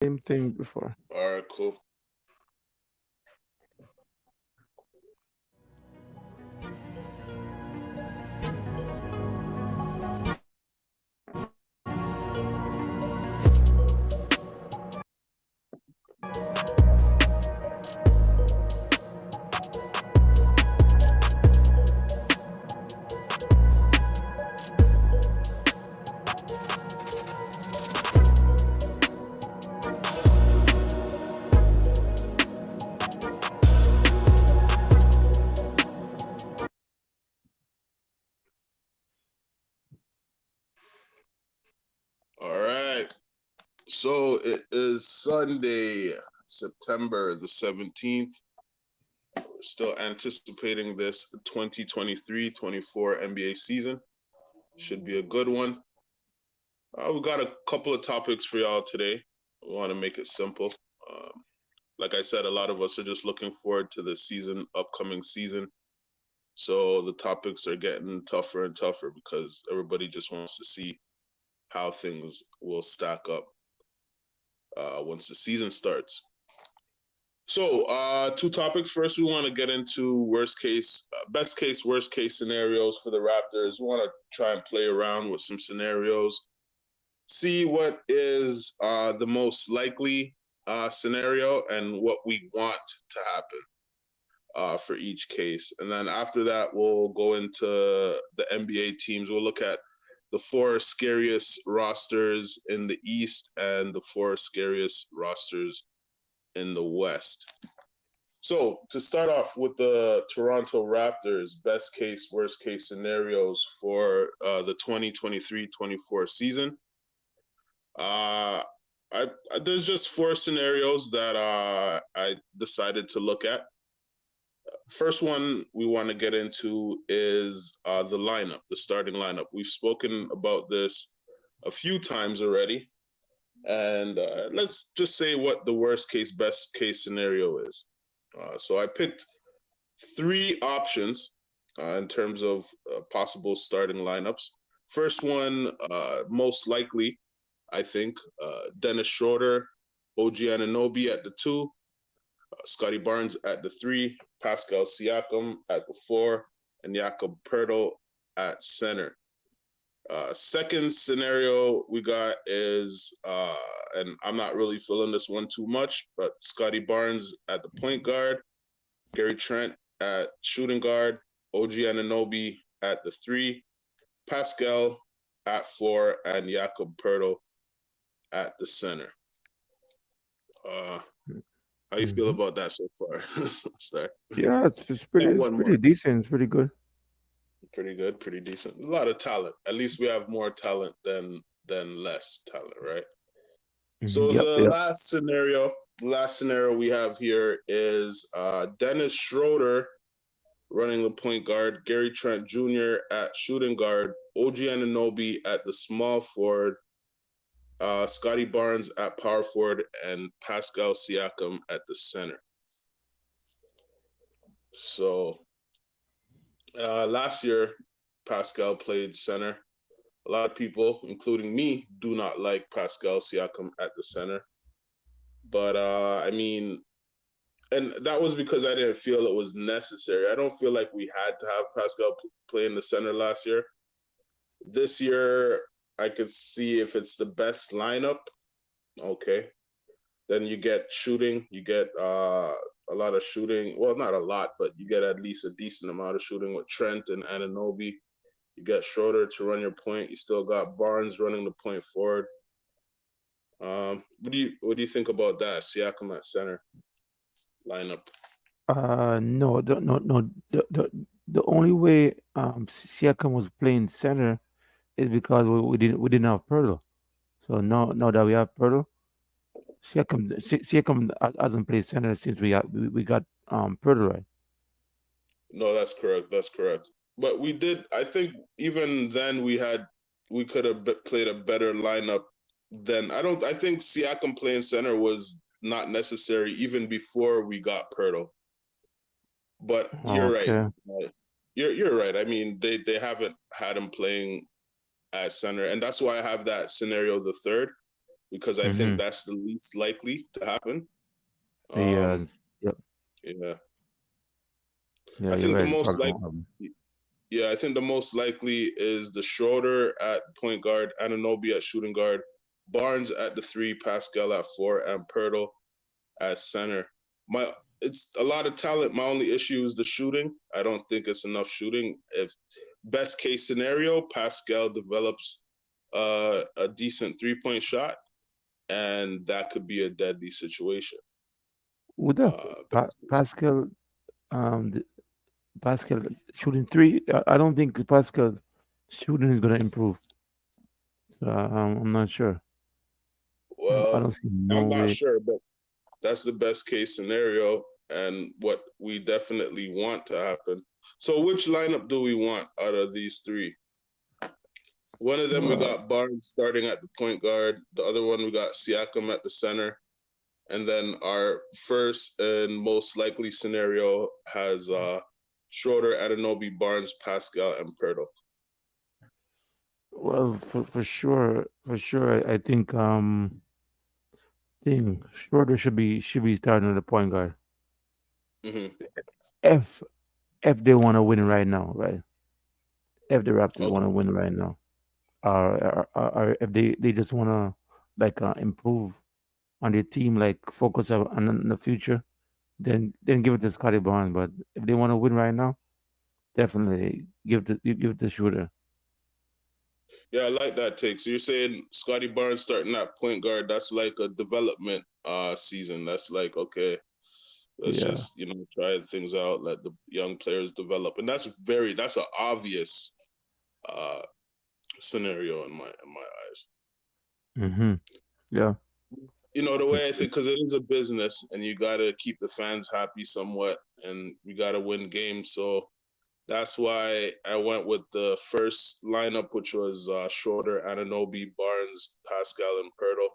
Same thing before. All right, cool. All right. So it is Sunday, September the 17th. We're still anticipating this 2023-24 NBA season. Should be a good one. We got a couple of topics for y'all today. We want to make it simple. Um, like I said, a lot of us are just looking forward to the upcoming season. So the topics are getting tougher and tougher because everybody just wants to see how things will stack up once the season starts. So, two topics. First, we want to get into best case, worst case scenarios for the Raptors. We want to try and play around with some scenarios, see what is the most likely scenario and what we want to happen for each case. And then after that, we'll go into the NBA teams. We'll look at the four scariest rosters in the East and the four scariest rosters in the West. So to start off with the Toronto Raptors, best case, worst case scenarios for the 2023-24 season. Uh, there's just four scenarios that I decided to look at. First one we want to get into is the lineup, the starting lineup. We've spoken about this a few times already, and let's just say what the worst case, best case scenario is. So I picked three options in terms of possible starting lineups. First one, most likely, I think, Dennis Schroeder, OG Anunoby at the two, Scotty Barnes at the three, Pascal Siakam at the four, and Jakob Poeltl at center. Second scenario we got is, and I'm not really feeling this one too much, but Scotty Barnes at the point guard, Gary Trent at shooting guard, OG Anunoby at the three, Pascal at four, and Jakob Poeltl at the center. How you feel Hmm. about that so far? Start. Yeah, Got it's one pretty more. decent. It's pretty good. Pretty good, pretty decent. A lot of talent. At least we have more talent than less talent, right? Mhm. So Yep, the yep. last scenario we have here is Dennis Schroeder running the point guard, Gary Trent Jr. at shooting guard, OG Anunoby at the small forward, Scotty Barnes at power forward, and Pascal Siakam at the center. So last year, Pascal played center. A lot of people, including me, do not like Pascal Siakam at the center. But I mean, and that was because I didn't feel it was necessary. I don't feel like we had to have Pascal play in the center last year. This year, I could see if it's the best lineup. Okay, then you get shooting. You get a lot of shooting. Well, not a lot, but you get at least a decent amount of shooting with Trent and Anunoby. You got Schroeder to run your point. You still got Barnes running the point forward. What do you think about that Siakam at center lineup? No, no. The only way Siakam was playing center is because we didn't have Pirtle. So now that we have Pirtle, Siakam hasn't played center since we got Pirtle, right? No, that's correct. That's correct. But we did. I think even then we could have played a better lineup. Then I think Siakam playing center was not necessary even before we got Pirtle. But you're right. Okay. You're right. I mean, they haven't had him playing at center, and that's why I have that scenario the third. because I think Mm-hmm. that's the least likely to happen. Yeah. Um, Yep. yeah, Yeah, I you're think the right. It most probably like, won't happen. yeah, I think the most likely is the Schroeder at point guard, Ananobi at shooting guard, Barnes at the three, Pascal at four, and Pirtle at center. My It's a lot of talent. My only issue is the shooting. I don't think it's enough shooting. If best case scenario, Pascal develops a decent 3-point shot, and that could be a deadly situation. With that Best case. Pascal, the Pascal shooting three, I don't think Pascal shooting is gonna improve. So I'm not sure. I Well, don't see no I'm not way. sure, but that's the best case scenario and what we definitely want to happen. So, which lineup do we want out of these three? One of them we Uh, got Barnes starting at the point guard. The other one we got Siakam at the center. And then our first and most likely scenario has Schroeder, Ananobi, Barnes, Pascal, and Pirtle. well, for sure, I think Schroeder should be starting at the point guard. Hmm. If if they want to win right now, right? If the Raptors want to Okay. win right now, or if they just want to like improve on their team, like focus on the future, then give it to Scotty Barnes. But if they want to win right now, definitely give it to Schroeder. Yeah, I like that take. So you're saying Scotty Barnes starting at point guard, that's like a development season. That's like, okay, let's Yeah. just, try things out, let the young players develop. And that's an obvious uh scenario in my eyes. Mm-hmm. Yeah. The For way I sure. think, because it is a business and you got to keep the fans happy somewhat, and you got to win games. So that's why I went with the first lineup, which was Schroeder, Ananobi, Barnes, Pascal, and Pirtle.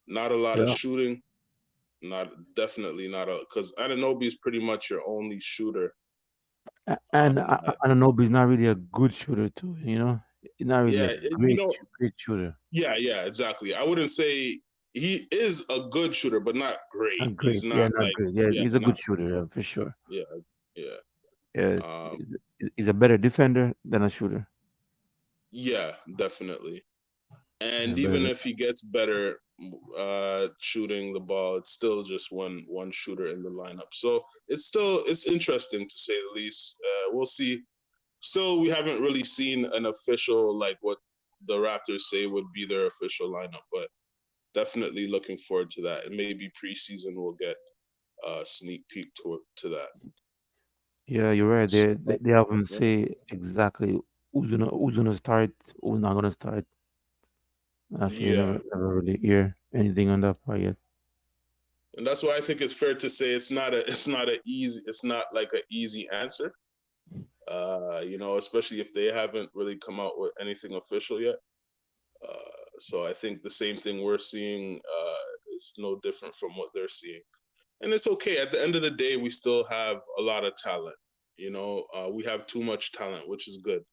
Not a lot of Yeah. shooting, not definitely not a, because Ananobi is pretty much your only shooter. And At, I don't know, but he's not really a good shooter too. He's not really a yeah, great shooter. yeah, exactly. I wouldn't say he is a good shooter, but not great. Not He's great. Yeah, not not like, great. Yeah, yeah, he's a not, good shooter, yeah, for sure. yeah, yeah. Yeah, Um, he's a better defender than a shooter. yeah, definitely. Yeah, And even better. if he gets better shooting the ball, it's still just one shooter in the lineup. So it's interesting to say the least. We'll see. Still, we haven't really seen an official, like what the Raptors say would be their official lineup, but definitely looking forward to that. And maybe preseason we'll get a sneak peek to that. Yeah, you're right. So, They haven't say exactly who's gonna start, who's not gonna start. Actually, you yeah, never really hear anything on that part yet. and that's why I think it's fair to say it's not like an easy answer. Especially if they haven't really come out with anything official yet. So I think the same thing we're seeing is no different from what they're seeing. And it's okay. At the end of the day, we still have a lot of talent. We have too much talent, which is good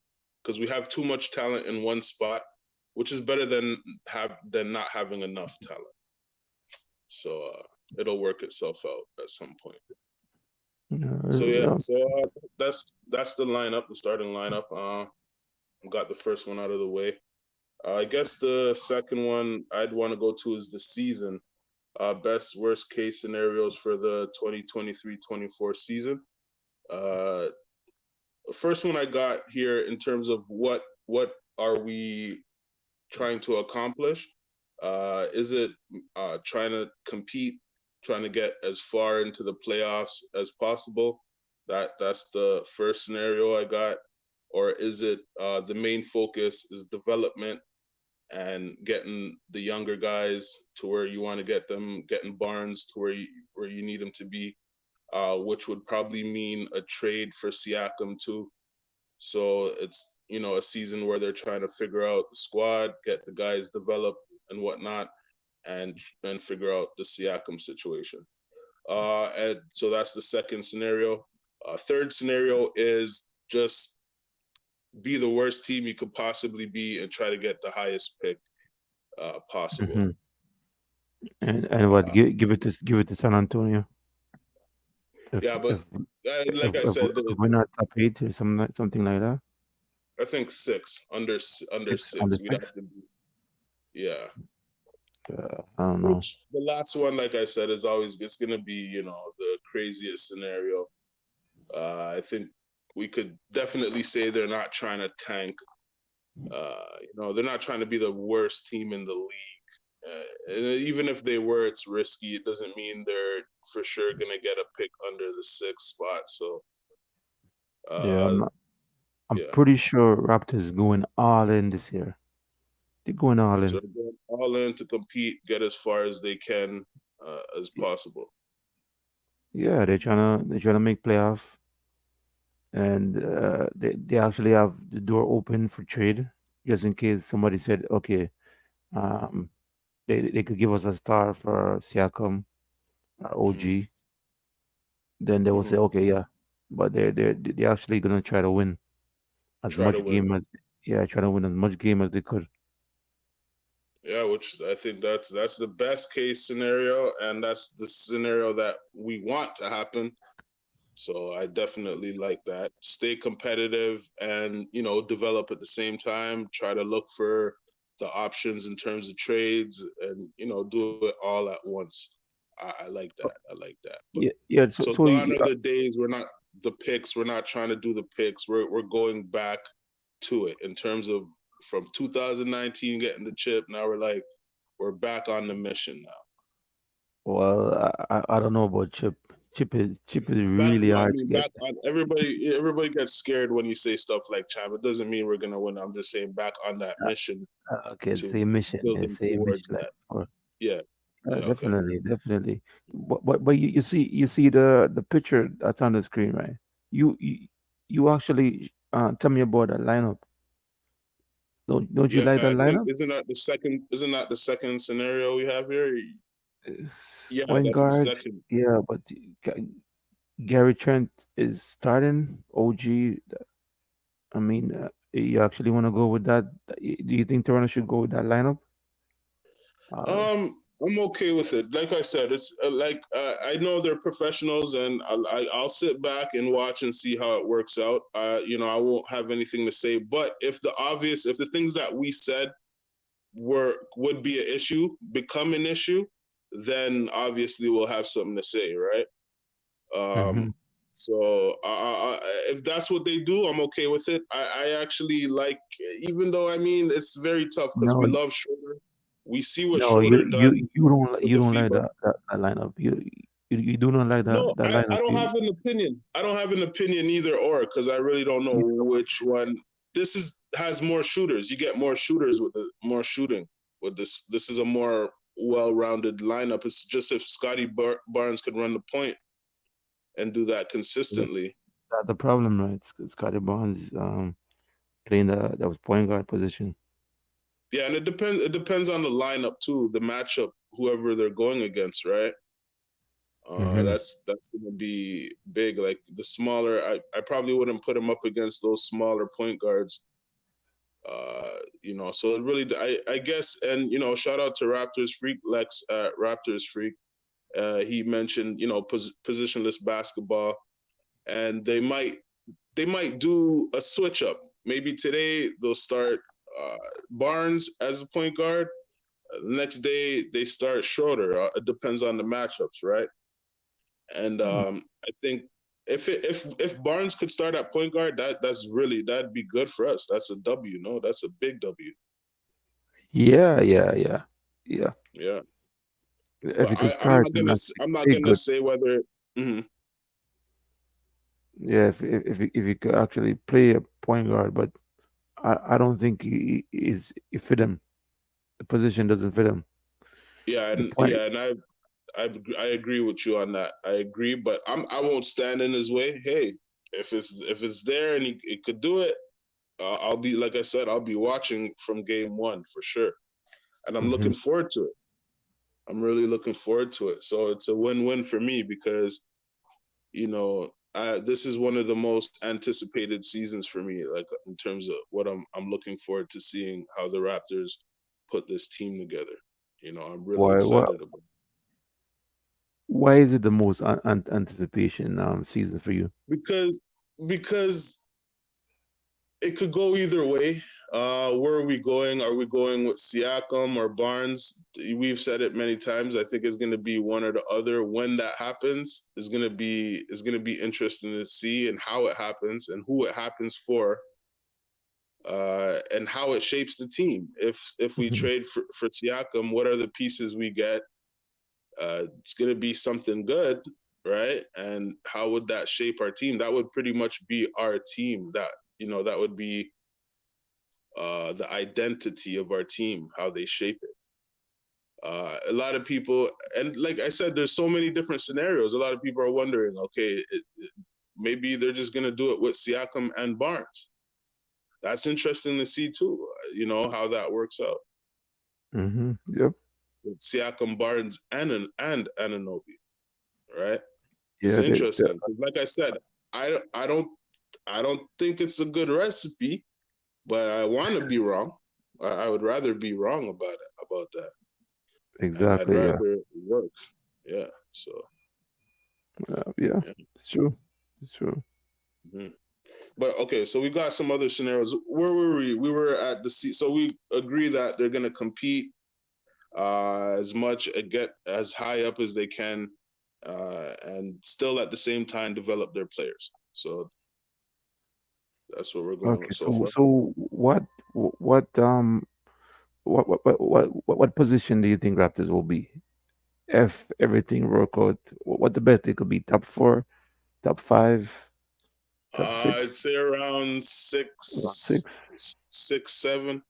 because we have too much talent in one spot, which is better than not having enough talent. So it'll work itself out at some point. So yeah, Yeah, that's the lineup, the starting lineup. Got the first one out of the way. I guess the second one I'd want to go to is the season. Best worst case scenarios for the 2023-24 season. Uh, First one I got here in terms of what are we trying to accomplish? Is it trying to compete, trying to get as far into the playoffs as possible? That's the first scenario I got. Or is it the main focus is development and getting the younger guys to where you want to get them, getting Barnes to where you need him to be, which would probably mean a trade for Siakam too. So it's a season where they're trying to figure out the squad, get the guys developed and whatnot, and figure out the Siakam situation. And so that's the second scenario. Third scenario is just be the worst team you could possibly be and try to get the highest pick. possible. Hmm. And what? Uh, Give it to San Antonio. If yeah, but if like I said, if we're not top eight or something like that, I think six under 6 on the six. We'd have 6. to be, yeah. I don't know. Which the last one, like I said, is always it's gonna be the craziest scenario. I think we could definitely say they're not trying to tank. They're not trying to be the worst team in the league. And even if they were, it's risky. It doesn't mean they're for sure gonna get a pick under the sixth spot. So, Yeah, uh, I'm yeah. pretty sure Raptors going all in this year. They're going all So in. they're going all in to compete, get as far as they can as possible. Yeah, they're trying to make playoff, and they actually have the door open for trade, just in case somebody said, okay, um, they could give us a star for Siakam or Hmm. OG. Then they will say, Hmm. okay, yeah, but they're actually gonna try to win as Try to much win. game as yeah, try to win as much game as they could. Yeah, which I think that's the best case scenario, and that's the scenario that we want to happen. So I definitely like that. Stay competitive and, develop at the same time. Try to look for the options in terms of trades and, do it all at once. I like that. I like that. But Yeah, yeah. So so so gone are the days we're not the picks. We're not trying to do the picks. We're going back to it in terms of from 2019 getting the chip. Now we're back on the mission now. well, I don't know about Chip. Chip is Back, really I hard to mean, get. back on everybody gets scared when you say stuff like champ. It doesn't mean we're gonna win. I'm just saying back on that mission Okay, to same mission. Yeah, building same mission towards like that. before. Yeah, yeah, okay. Definitely, definitely. But you see the picture that's on the screen, right? You actually tell me about that lineup. Don't you Yeah, like I that think lineup? isn't that the second scenario we have here? Yeah, Point that's the guard, second. yeah, but Gary Trent is starting. OG, I mean, you actually want to go with that? Do you think Toronto should go with that lineup? Uh, I'm okay with it. Like I said, it's I know they're professionals, and I'll sit back and watch and see how it works out. I won't have anything to say. But if the things that we said would be an issue, become an issue, then obviously we'll have something to say, right? Um, hmm. so if that's what they do, I'm okay with it. I actually like, even though I mean it's very tough because No, we love Schroeder. We see what no, you Schroeder you done you don't with you the don't like FIBA. that lineup. You do not like No, that I lineup. don't have an opinion. I don't have an opinion either or because I really don't know You which one. This is has more shooters. You get more shooters with the more shooting with this. This is a more well-rounded lineup. It's just if Scotty Barnes could run the point and do that consistently. That's the problem, right? Scotty Barnes playing that was point guard position. Yeah, and it depends. It depends on the lineup too, the matchup, whoever they're going against, right? Hmm. That's gonna be big. Like the smaller, I probably wouldn't put him up against those smaller point guards. So it really, I guess, and shout out to Raptors Freak Lex at Raptors Freak. He mentioned, positionless basketball, and they might do a switch up. Maybe today they'll start Barnes as a point guard. The next day they start Schroeder. It depends on the matchups, right? And I think if Barnes could start at point guard, that'd be good for us. That's a W. No, that's a big W. Yeah, yeah, yeah, yeah. Yeah, If but you could I'm start, not then gonna that's I'm not big gonna good. say whether. Mhm. Yeah, if you could actually play a point guard, but I don't think he fit him. The position doesn't fit him. Yeah, The and point. I agree with you on that. I agree, but I won't stand in his way. Hey, if it's there and he could do it, I'll be like I said, I'll be watching from game one for sure, and I'm Hmm. looking forward to it. I'm really looking forward to it. So it's a win-win for me because this is one of the most anticipated seasons for me, like in terms of what I'm looking forward to seeing how the Raptors put this team together. I'm really Why? Why? excited about Why is it the most anticipation season for you? because because it could go either way. Where are we going? Are we going with Siakam or Barnes? We've said it many times. I think it's going to be one or the other. When that happens, is going to be interesting to see and how it happens and who it happens for, and how it shapes the team. If we Mhm. trade for Siakam, what are the pieces we get? It's going to be something good, right? And how would that shape our team? That would pretty much be our team. That would be the identity of our team, how they shape it. A lot of people, and like I said, there's so many different scenarios. A lot of people are wondering, okay, maybe they're just gonna do it with Siakam and Barnes. That's interesting to see too. How that works out Yep. with Siakam, Barnes, and Ananobi, right? It's Yeah. interesting because, like I said, I don't think it's a good recipe, but I want to be wrong. I would rather be wrong about that, and I'd Exactly. Yeah. rather work. Yeah. So Yeah. yeah. It's true. It's true. Mhm. But okay, so we got some other scenarios. Where were we? We were at the sea. So we agree that they're gonna compete as much, get as high up as they can, and still at the same time develop their players. So that's what we're going Okay. with so So far. what position do you think Raptors will be if everything work out? What the best they could be? Top four, top five, top I'd six, say around around six, six. 7.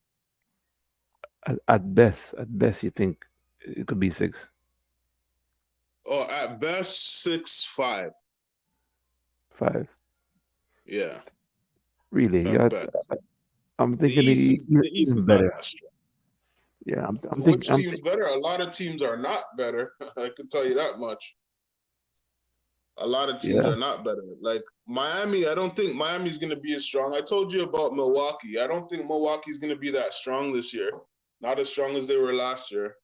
At best, you think it could be six, Oh, at best 6-5. five. Yeah, Really? at Yeah, best. I'm The thinking East is the East even is not better. that strong. Yeah, Which I'm team's thinking. better? A lot of teams are not better. I can tell you that much. A lot of teams Yeah, are not better. Like Miami, I don't think Miami's going to be as strong. I told you about Milwaukee. I don't think Milwaukee's going to be that strong this year. Not as strong as they were last year.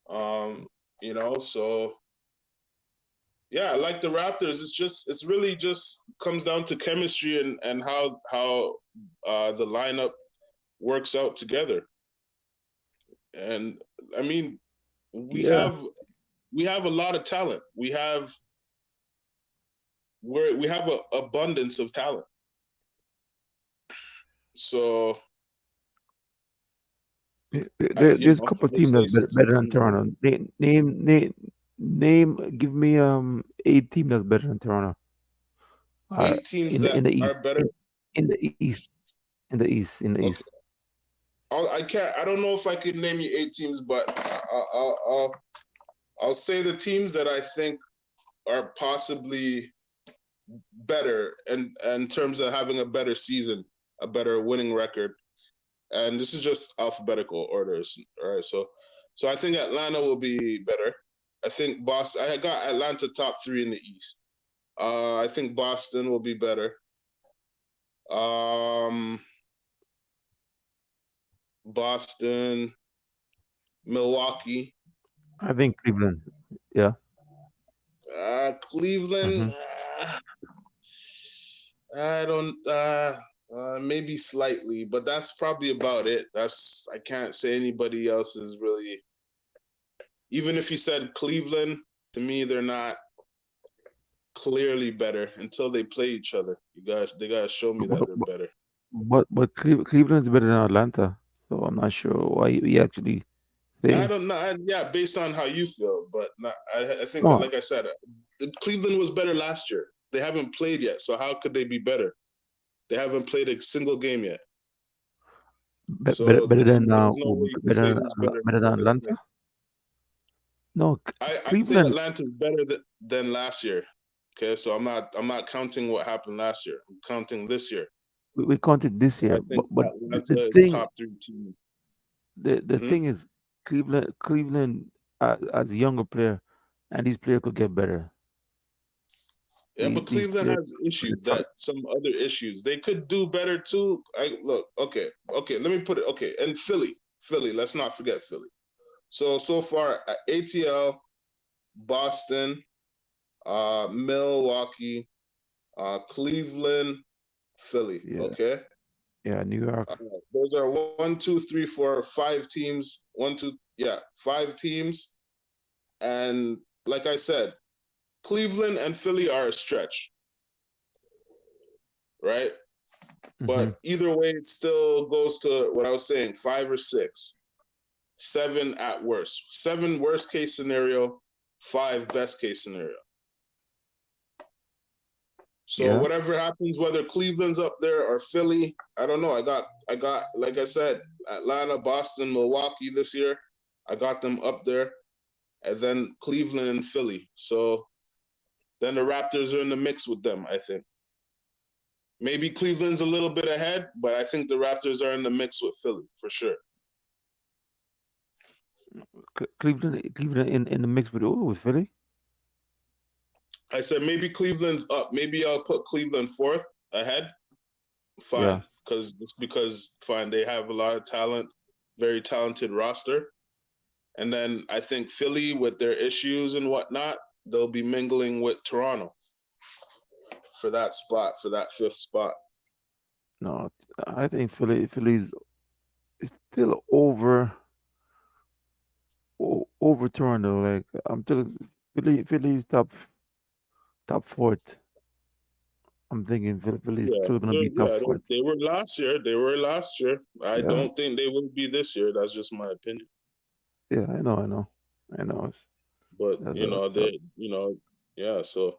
Um, so yeah, like the Raptors, it's really just comes down to chemistry and how the lineup works out together. And I mean, we yeah. have we have a lot of talent. We have an abundance of talent. So There's a couple of I'd teams say that's better than 7. Toronto. Give me eight team that's better than Toronto. 8 teams that In the are East, better. in the East, in the Okay, East. I can't. I don't know if I could name you 8 teams, but I'll say the teams that I think are possibly better and in terms of having a better season, a better winning record. And this is just alphabetical orders. All right, so I think Atlanta will be better. I think Boston. I got Atlanta top 3 in the East. I think Boston will be better. Um, Boston, Milwaukee, I think Cleveland. Yeah. Cleveland. Hmm. I don't. Maybe slightly, but that's probably about it. I can't say anybody else is really. Even if you said Cleveland, to me they're not clearly better until they play each other. They gotta show me that But, they're but, better. Cleveland's better than Atlanta, so I'm not sure why you actually I saying don't know. Yeah, based on how you feel, but not, I think, no. like I said, Cleveland was better last year. They haven't played yet, so how could they be better? They haven't played a single game yet, so Better than there's no way you can say who's better than better than Atlanta. it. No, I'd say Cleveland. Atlanta's better than last year. Okay, so I'm not counting what happened last year. I'm counting this year. We counted this I year, think but Atlanta is top 3 team. the Hmm? thing is, Cleveland as a younger player, and these players could get better. Yeah, but These Cleveland players has could issues try. that some other issues. They could do better too. I look, okay. Let me put it okay. And Philly. Philly. Let's not forget Philly. So far, ATL, Boston, Milwaukee, Cleveland, Philly. Yeah, Okay, yeah, New York. those are one, two, three, four, five teams. One, two, yeah, five teams. And like I said, Cleveland and Philly are a stretch, right? Mm-hmm. But either way, it still goes to what I was saying: five or six, seven at worst, seven worst case scenario, five best case scenario. So Yeah. whatever happens, whether Cleveland's up there or Philly, I don't know. I got, like I said, Atlanta, Boston, Milwaukee this year. I got them up there, and then Cleveland and Philly. So then the Raptors are in the mix with them. I think maybe Cleveland's a little bit ahead, but I think the Raptors are in the mix with Philly for sure. Cleveland in the mix with Philly. I said maybe Cleveland's up. Maybe I'll put Cleveland fourth ahead. Yeah. Fine, because just because fine, they have a lot of talent, very talented roster. And then I think Philly, with their issues and whatnot, they'll be mingling with Toronto for that spot, for that fifth spot. No, I think Philly's still over Toronto. Like I'm still Philly's top fourth. I'm thinking Philly's Yeah, still gonna be top fourth. they were last year. They were last year. I Yeah, don't think they will be this year. That's just my opinion. yeah, I know. But That's, so, yeah. So,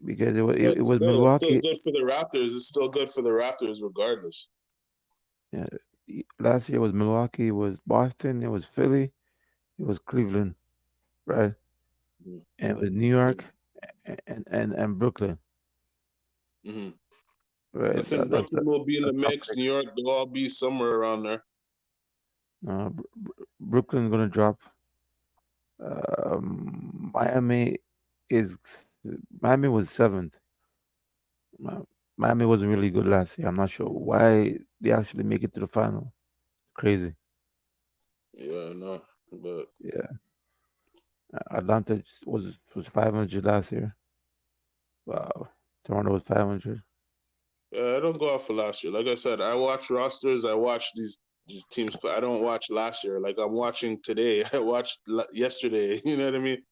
because it but was still, it's still Milwaukee. good for the Raptors. It's still good for the Raptors, regardless. Yeah, last year was Milwaukee. It was Boston. It was Philly. It was Cleveland, right? And it was New Mm-hmm. York and Brooklyn, Mm-hmm. I right? think That's Brooklyn will be in the the top mix. New six. York, they'll all be somewhere around there. Brooklyn's gonna drop. Miami is Miami was seventh. Mi- Miami wasn't really good last year. I'm not sure why they actually make it to the final. Crazy. Yeah, no, but Yeah, Atlanta was 500 last year. Wow, Toronto was 500. I don't go off for last year. Like I said, I watch rosters. I watch these teams play. I don't watch last year. Like I'm watching today. I watched yesterday. You know what I mean?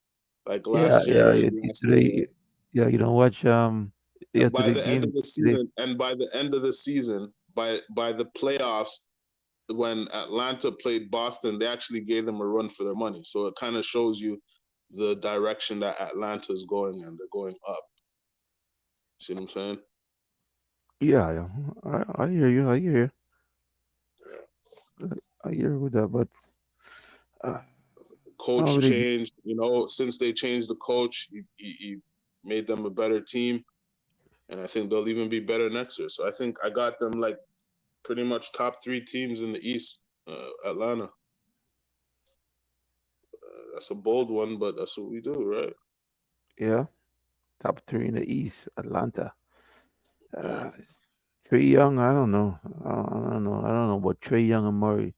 Like Yeah, last year yeah. was last year. Today, yeah, you don't watch And by yesterday the end game of the today. season, and by the end of the season, by the playoffs, when Atlanta played Boston, they actually gave them a run for their money. So it kind of shows you the direction that Atlanta is going in. They're going up. See what I'm saying? Yeah, yeah. I hear you. I hear you. I hear you with that, but uh, I don't Coach really. changed. Since they changed the coach, he made them a better team, and I think they'll even be better next year. So I think I got them like pretty much top three teams in the East. Atlanta. That's a bold one, but that's what we do, right? Yeah, top three in the East, Atlanta. Yeah. Uh, Trey Young, I don't know. I don't know. I don't know about Trey Young and Murray.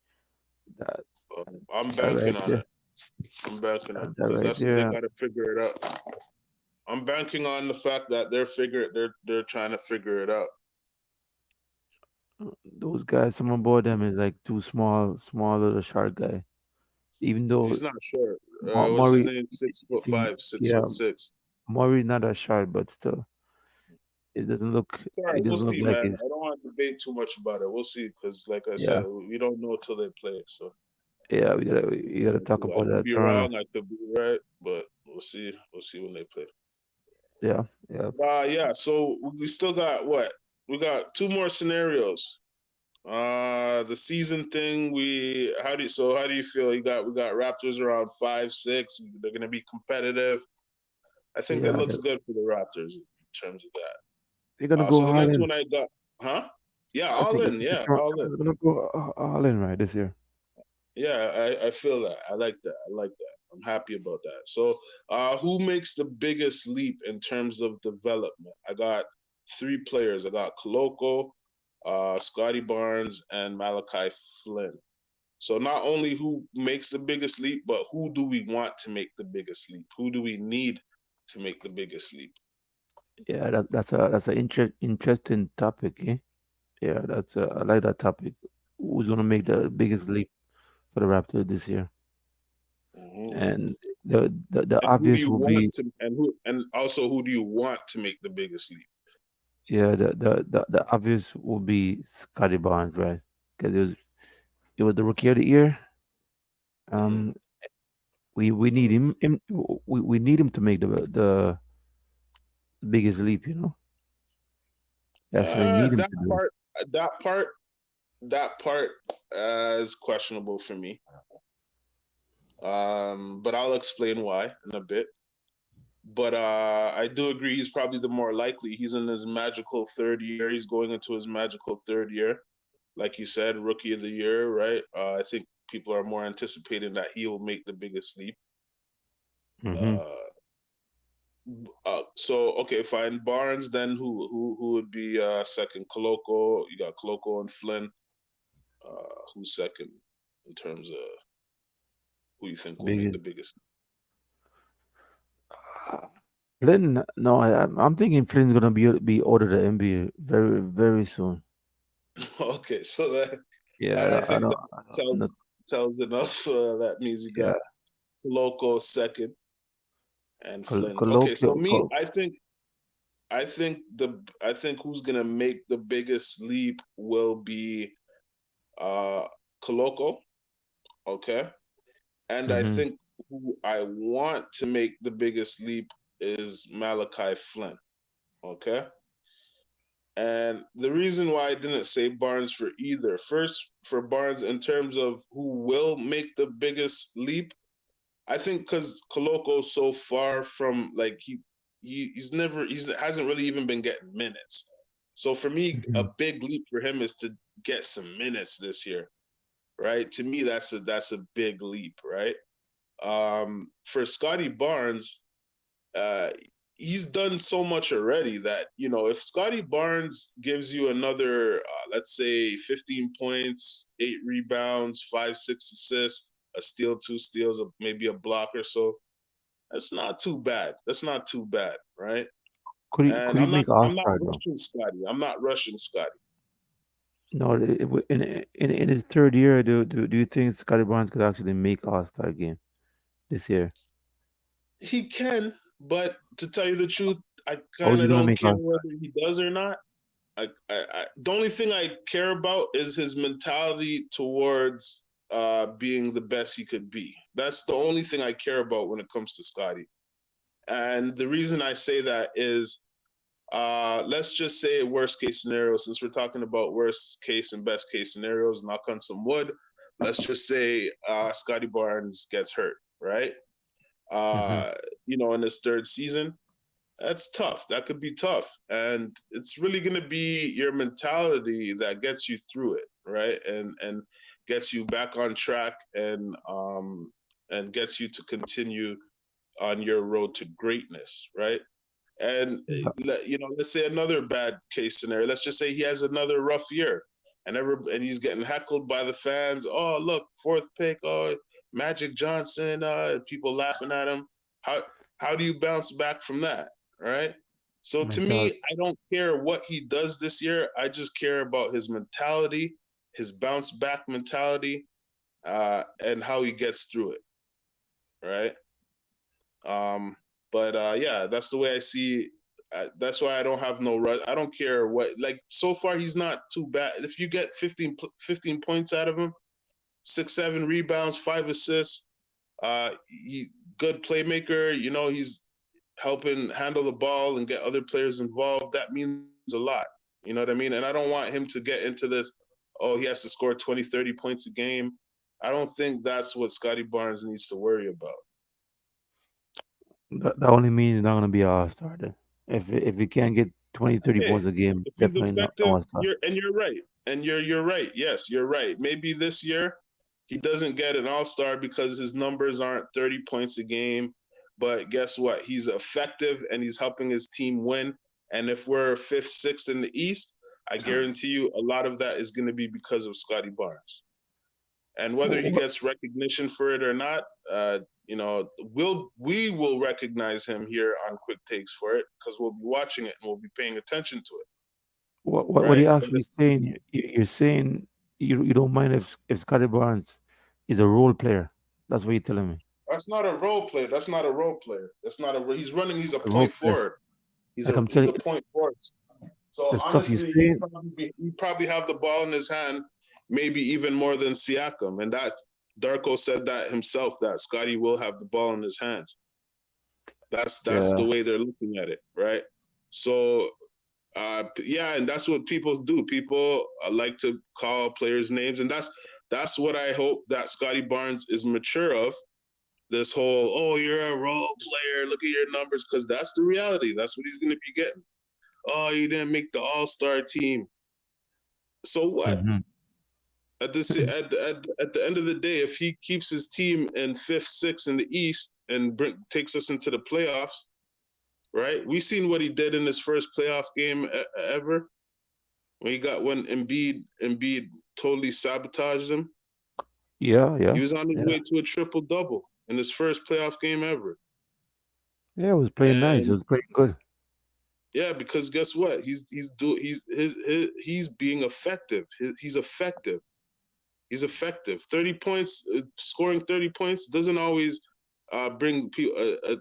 That I'm that banking right on there. it. I'm banking on it That because right that's what they there. got to figure it out. I'm banking on the fact that they're trying to figure it out. Those guys, some about them is like too small little short guy. Even though He's not sure. What's his Murray, name? you 6'5", six yeah, foot six. Murray's not that short, but still, it doesn't look. All right, It we'll doesn't look see, like man. he's. I don't want to debate too much about it. We'll see, because like I said, Yeah, we don't know till they play. So yeah. We gotta talk I about could that be Toronto. wrong, I could be right, but we'll see. We'll see when they play. Yeah, yeah, Yeah. So we still got what? We got two more scenarios. The season thing. How do you feel? We got Raptors around 5-6. They're gonna be competitive. I think it yeah. looks good for the Raptors in terms of that. They're gonna go So the all next in. one I got, huh? Yeah, I all think in. Yeah, all in. Toronto's gonna go all in right this year. Yeah, I feel that. I like that. I like that. I'm happy about that. So, who makes the biggest leap in terms of development? I got three players. I got Koloko, Scotty Barnes, and Malachi Flynn. So not only who makes the biggest leap, but who do we want to make the biggest leap? Who do we need to make the biggest leap? Yeah, that's a interesting topic. Eh? Yeah, I like that topic. Who's gonna make the biggest leap for the Raptors this year? Mhm. And the And who do obvious you will want be, to, and also who do you want to make the biggest leap? yeah, the obvious will be Scotty Barnes, right? Because it was the rookie of the year. Hmm. Um, we need we need him to make the biggest leap. Actually need him That to do it. part, that part, that part is questionable for me. But I'll explain why in a bit. But I do agree he's probably the more likely. He's in his magical third year. He's going into his magical third year. Like you said, rookie of the year, right? I think people are more anticipating that he will make the biggest leap. Mm-hmm. Uh, so okay, fine. Barnes, then who would be second? Koloko. You got Koloko and Flynn. Who's second in terms of who you think will make the Biggest. biggest? Flynn, no, I'm thinking Flynn's gonna be ordered to NBA very very soon. Okay, so that Yeah, I think that I'm not, tells enough. That means you yeah. got Koloko second and Flynn. Okay, so Colloquial, me, I think who's gonna make the biggest leap will be uh Koloko. Okay. And I mm-hmm. think who I want to make the biggest leap is Malachi Flynn. Okay. And the reason why I didn't say Barnes for either, first for Barnes in terms of who will make the biggest leap, I think because Coloco's so far from like he's never he's hasn't really even been getting minutes. So for me, a Mm-hmm. big leap for him is to get some minutes this year, right? To me, that's a big leap, right? For Scotty Barnes, uh, he's done so much already that if Scotty Barnes gives you another, let's say, 15 points, 8 rebounds, 5, 6 assists, a steal, 2 steals, maybe a block or so, that's not too bad. That's not too bad, right? Could And he I'm not make All I'm not Star though? rushing Scotty. I'm not rushing Scotty. No, in his third year, do you think Scotty Barnes could actually make All Star game this year? He can, but to tell you the truth, I How is kind he of gonna don't make care All Star? whether he does or not. The only thing I care about is his mentality towards being the best he could be. That's the only thing I care about when it comes to Scotty. And the reason I say that is, let's just say worst case scenario, since we're talking about worst case and best case scenarios, knock on some wood. Let's just say Scotty Barnes gets hurt, right? Mm-hmm. Uh, in his third season, that's tough. That could be tough. And it's really going to be your mentality that gets you through it, right? And gets you back on track and gets you to continue on your road to greatness, right? And Yeah. let's say another bad case scenario. Let's just say he has another rough year, and he's getting heckled by the fans. Oh, look, fourth pick. Oh, Magic Johnson. People laughing at him. How how do you bounce back from that, right? So to me, Mentality. I don't care what he does this year. I just care about his mentality, his bounce back mentality, and how he gets through it, right? Um, but yeah, that's the way I see. That's why I don't have no rush. I don't care what. Like so far, he's not too bad. If you get 15 points out of him, 6, 7 rebounds, 5 assists, he good playmaker. He's helping handle the ball and get other players involved. That means a lot. You know what I mean? And I don't want him to get into this. Oh, he has to score 20, 30 points a game. I don't think that's what Scotty Barnes needs to worry about. That only means he's not gonna be an All Star then. If he can't get 20, 30 Hey, points a game, if he's definitely not no effective, All Star. you're right, and you're right. Yes, you're right. Maybe this year he doesn't get an All Star because his numbers aren't 30 points a game. But guess what? He's effective and he's helping his team win. And if we're fifth, sixth in the East, I guarantee you a lot of that is going to be because of Scotty Barnes. And whether he What, gets recognition for it or not, we will recognize him here on Quick Takes for it because we'll be watching it and we'll be paying attention to it, what are right? you But actually it's saying? You're saying you don't mind if Scotty Barnes is a role player. That's what you're telling me. That's not a role player. That's not a role player. That's not a. He's running. He's a A role point player. forward. He's Like a I'm he's telling a you, point forward. So the stuff you're honestly, saying. he'd probably have the ball in his hand, maybe even more than Siakam. And that Darko said that himself that Scotty will have the ball in his hands. That's the Yeah. way they're looking at it, right? So yeah, and that's what people do. People like to call players names, and that's what I hope that Scotty Barnes is mature of. This whole you're a role player, look at your numbers, because that's the reality. That's what he's going to be getting. Oh, you didn't make the All Star team. So what? Hmm. At the end of the day, if he keeps his team in fifth, sixth in the East and takes us into the playoffs, right? We seen what he did in his first playoff game ever when Embiid totally sabotaged him. Yeah, He yeah, was on his yeah. way to a triple double in his first playoff game ever. Yeah, it was playing nice. It And was playing good. yeah, because guess what? He's being effective. He's effective. He's effective. 30 points, scoring 30 points doesn't always bring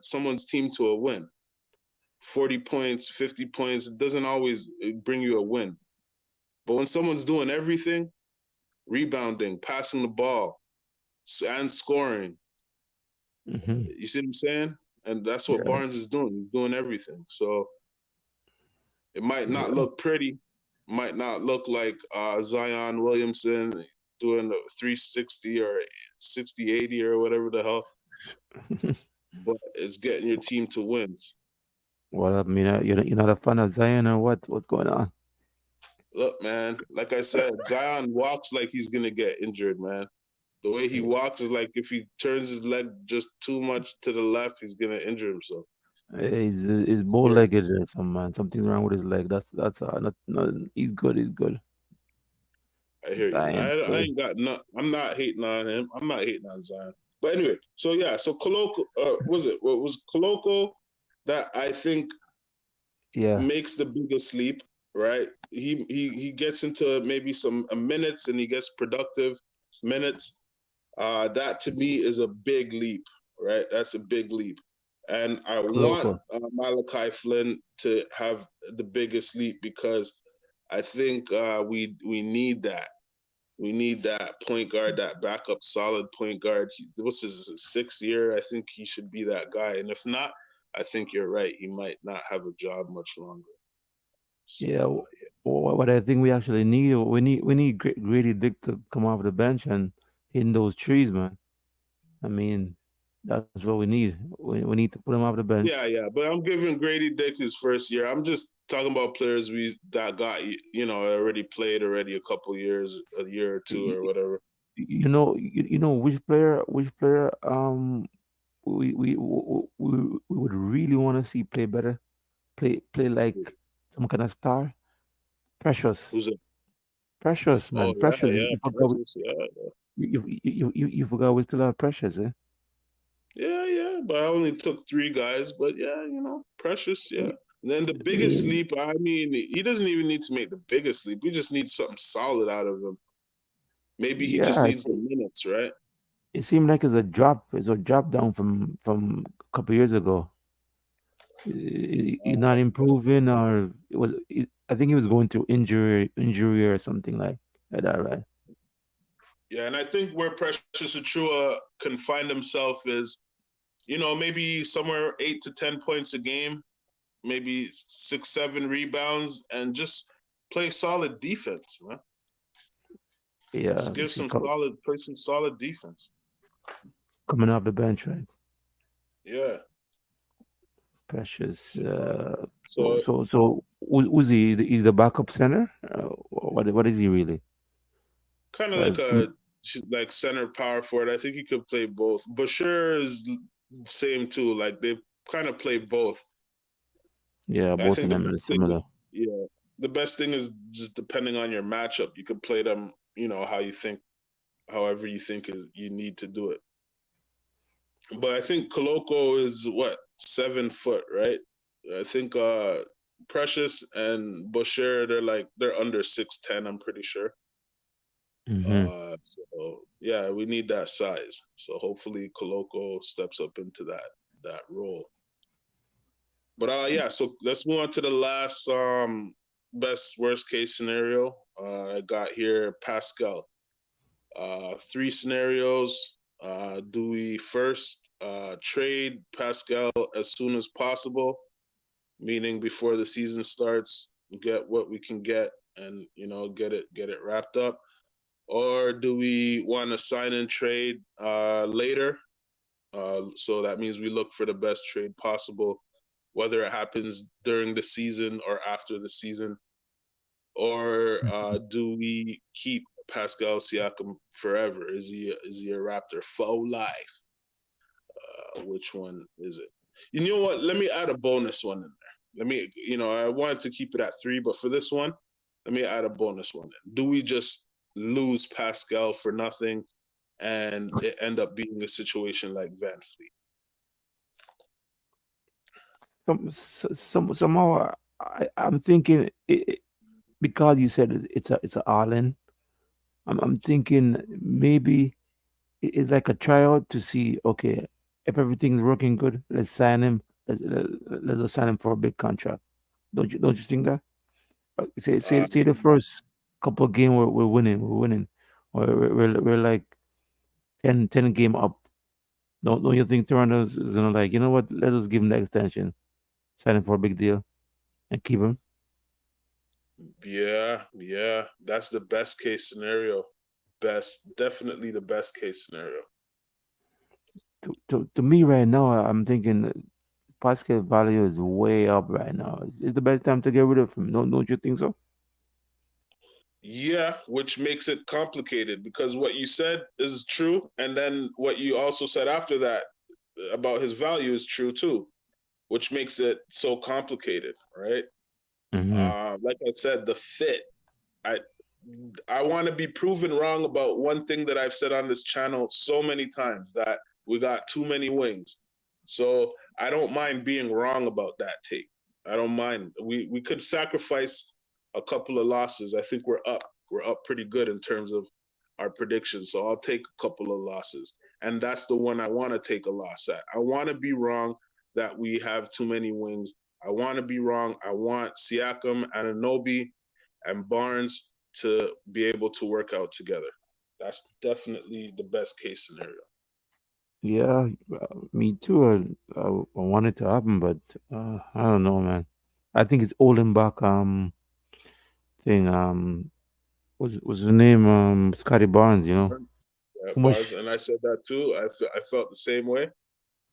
someone's team to a win. 40 points, 50 points doesn't always bring you a win. But when someone's doing everything, rebounding, passing the ball, and scoring, Hmm. you see what I'm saying? And that's what Yeah, Barnes is doing. He's doing everything. So it might not yeah. look pretty, might not look like Zion Williamson doing a 360 or 60-80 or whatever the hell, but it's getting your team to wins. Well, I mean, you're not a fan of Zion or what? What's going on? Look, man, like I said, Zion walks like he's gonna get injured, man. The way he walks is like if he turns his leg just too much to the left, he's gonna injure himself. He's Scary. bow-legged or some man. Something's wrong with his leg. That's not. He's good. He's good. I hear you, man. Zion I good. ain't got no. I'm not hating on him. I'm not hating on Zion. But anyway, so yeah, so Koloko, was it? What was Koloko that I think Yeah. makes the biggest leap, right? He gets into maybe some minutes and he gets productive minutes. That to me is a big leap, right? That's a big leap. And I want Kuroko. Malachi Flynn to have the biggest leap because I think we need that. We need that point guard, that backup solid point guard. What's his sixth year? I think he should be that guy. And if not, I think you're right. He might not have a job much longer. So Yeah. What I think we actually need, we need Grady Dick to come off the bench and hit those trees, man. I mean, that's what we need. We need to put him off the bench. yeah. But I'm giving Grady Dick his first year. I'm just talking about players we that got already played already a couple years, a year or two or Y- whatever. you know which player we would really want to see play better, play like some kind of star. Precious, Who's it? Precious, Oh man, Precious. yeah, You forgot Precious. Yeah, you forgot we still have Precious, eh? yeah. But I only took three guys. But yeah, Precious. Yeah. I And then the biggest mean, sleep. I mean, he doesn't even need to make the biggest sleep. We just need something solid out of him. Maybe he just yeah, needs the minutes, right? it seemed like it's a drop down from a couple years ago. He's not improving, or I think he was going through injury or something like that, right? Yeah, and I think where Precious Achua can find himself is, maybe somewhere 8 to 10 points a game, maybe 6, 7 rebounds, and just play solid defense, man. Yeah, Just you give see, play some solid defense. coming off the bench, right? Yeah. Precious. So, So so so so who's he? Is the backup center? What is he really? kind of like Because a like center power forward. I think he could play both. Bashir is same too. Like they kind of play both. yeah, I both think of the them are best thing, similar. the best thing is just depending on your matchup, you could play them, how you think. however you think is you need to do it. But I think Koloko is what 7 foot, right? I think Precious and Boucher they're under 6'10". I'm pretty sure. Mm-hmm. So yeah, we need that size. So hopefully Koloko steps up into that role. But yeah, so let's move on to the last best worst case scenario. I got here Pascal. Three scenarios. Do we first trade Pascal as soon as possible, meaning before the season starts, get what we can get, and get it wrapped up, or do we want to sign and trade later? So that means we look for the best trade possible, whether it happens during the season or after the season, or do we keep Pascal Siakam forever? Is he a Raptor for life? Which one is it? You know what? Let me add a bonus one in there. I wanted to keep it at three, but for this one, let me add a bonus one in. Do we just lose Pascal for nothing and it end up being a situation like Van Fleet? Somehow I'm thinking because you said it's a all-in. I'm thinking maybe it's like a tryout to see, okay, if everything's working good, let's sign him. Let's sign him for a big contract. Don't you think that? Say the Um, first couple of games we're winning, or we're like 10 game up. Don't you think Toronto is gonna, like, you know what? Let us give him the extension, sign him for a big deal, and keep him. yeah, yeah, that's the best case scenario. Definitely the best case scenario. To me right now, I'm thinking Pascal value is way up right now. It's the best time to get rid of him. Don't you think so? Yeah, which makes it complicated because what you said is true, and then what you also said after that about his value is true too, which makes it so complicated, right? Mm-hmm. Like I said, the fit. I I want to be proven wrong about one thing that I've said on this channel so many times, that we got too many wings. So I don't mind being wrong about that take. I don't mind. We could sacrifice a couple of losses. I think we're up. We're up pretty good in terms of our predictions. So I'll take a couple of losses. And that's the one I want to take a loss at. I want to be wrong that we have too many wings. I want to be wrong. I want Siakam, Ananobi, and Barnes to be able to work out together. That's definitely the best case scenario. Yeah, me too. I want it to happen, but I don't know, man. I think it's Olenbach thing. Was his name Scotty Barnes? You know, Yeah, too Bars, much. and I said that too. I felt the same way,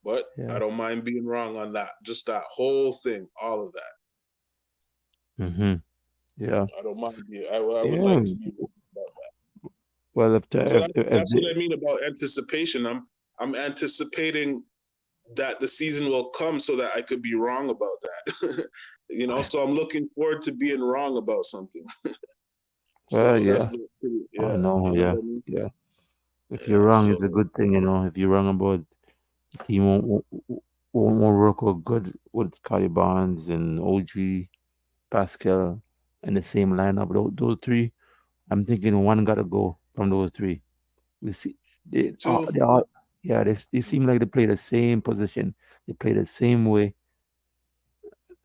but I Yeah. don't mind being wrong on that. Just that whole thing, all of that. Mm-hmm. Yeah. I don't mind being. I would Yeah. like to be wrong about that. Well, So if that's what they, I mean about anticipation. I'm anticipating that the season will come so that I could be wrong about that. So I'm looking forward to being wrong about something. well, So that's yeah. pretty, I yeah, know. you know Yeah. what I mean? Yeah. If you're Yeah. wrong, it's a So good thing. You know, if you're wrong about the team won't work out good with Scotty Barnes and OG Pascal in the same lineup. Those three, I'm thinking one gotta go from those three. We see two, they all, yeah, they seem like they play the same position. They play the same way.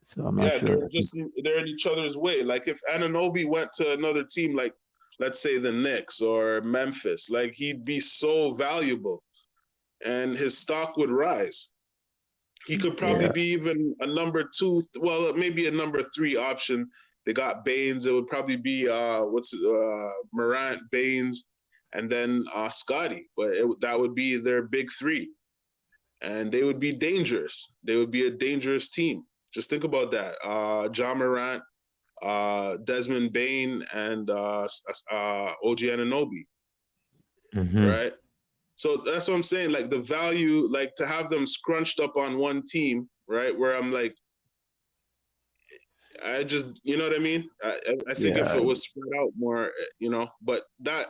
So I'm not yeah, sure. I think, they're in each other's way. Like if Ananobi went to another team, like let's say the Knicks or Memphis, like he'd be so valuable and his stock would rise. He could probably yeah. be even a number two, well, maybe a number three option. They got Baines. It would probably be Morant, Baines, and then Scotty. But that would be their big three, and they would be dangerous. They would be a dangerous team. Just think about that. John Morant, Desmond Bain, and OG Ananobi, Mm-hmm. right? So that's what I'm saying. Like the value, like to have them scrunched up on one team, right? Where I'm like, I just, you know what I mean? I think if Yeah, it was spread out more, but that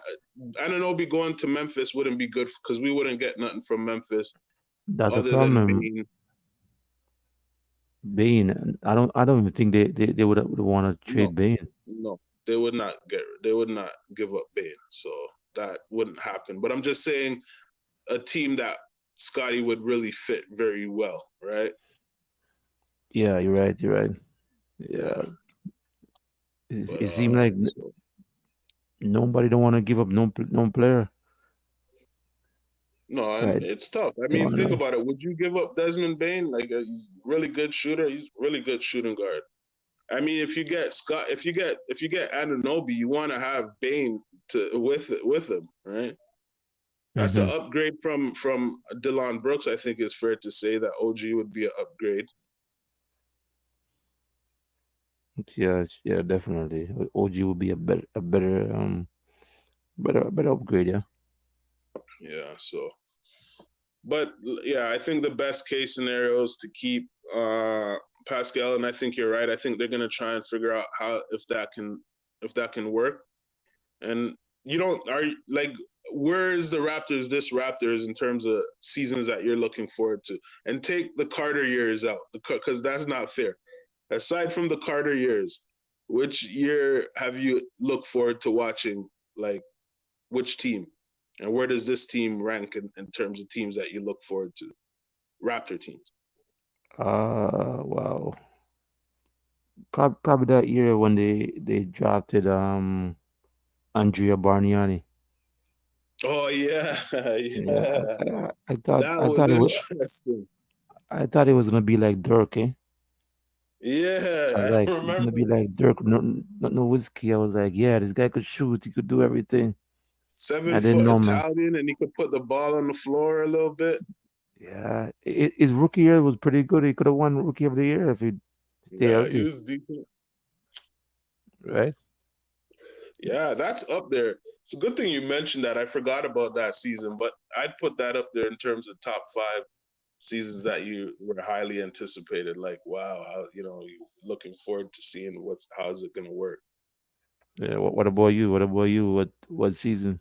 Anunoby going to Memphis wouldn't be good because we wouldn't get nothing from Memphis that's the other than problem. Bane. Bane, I don't even think they would want to No, trade Bane. no, they would not give up Bane. So that wouldn't happen. But I'm just saying a team that Scotty would really fit very well, right? Yeah, you're right. You're right. Yeah. Yeah, it But seems like so nobody don't want to give up no player. no, and Right? it's tough. I They mean, want think to. about it. Would you give up Desmond Bain? Like he's really good shooter. He's really good shooting guard. I mean, if you get Anunoby, you want to have Bain to with him, right? That's an Hmm. upgrade from Dylan Brooks. I think it's fair to say that OG would be an upgrade. Yeah, yeah, definitely. OG will be a better upgrade. Yeah. Yeah. So, but yeah, I think the best case scenario is to keep Pascal, and I think you're right. I think they're gonna try and figure out how if that can work. And you don't are like where is the Raptors this Raptors in terms of seasons that you're looking forward to? And take the Carter years out because that's not fair. Aside from the Carter years, which year have you looked forward to watching? Like which team? And where does this team rank in terms of teams that you look forward to? Raptor teams. Wow. Probably that year when they drafted Andrea Bargnani. Oh yeah, Yeah, yeah. I thought That I was thought it was interesting. I thought it was gonna be like Dirk, eh? I was Yeah, I like, it's gonna remember be like Dirk, no whiskey. I was like, yeah, this guy could shoot, he could do everything. seven I didn't foot know, man. Italian, and he could put the ball on the floor a little bit. Yeah, his rookie year was pretty good. He could have won Rookie of the Year if he stay Yeah, he healthy, was decent. right? Yeah, that's up there. It's a good thing you mentioned that. I forgot about that season, but I'd put that up there in terms of top five seasons that you were highly anticipated. Like, wow, you looking forward to seeing how's it gonna work. Yeah. What about you? What about you? What season?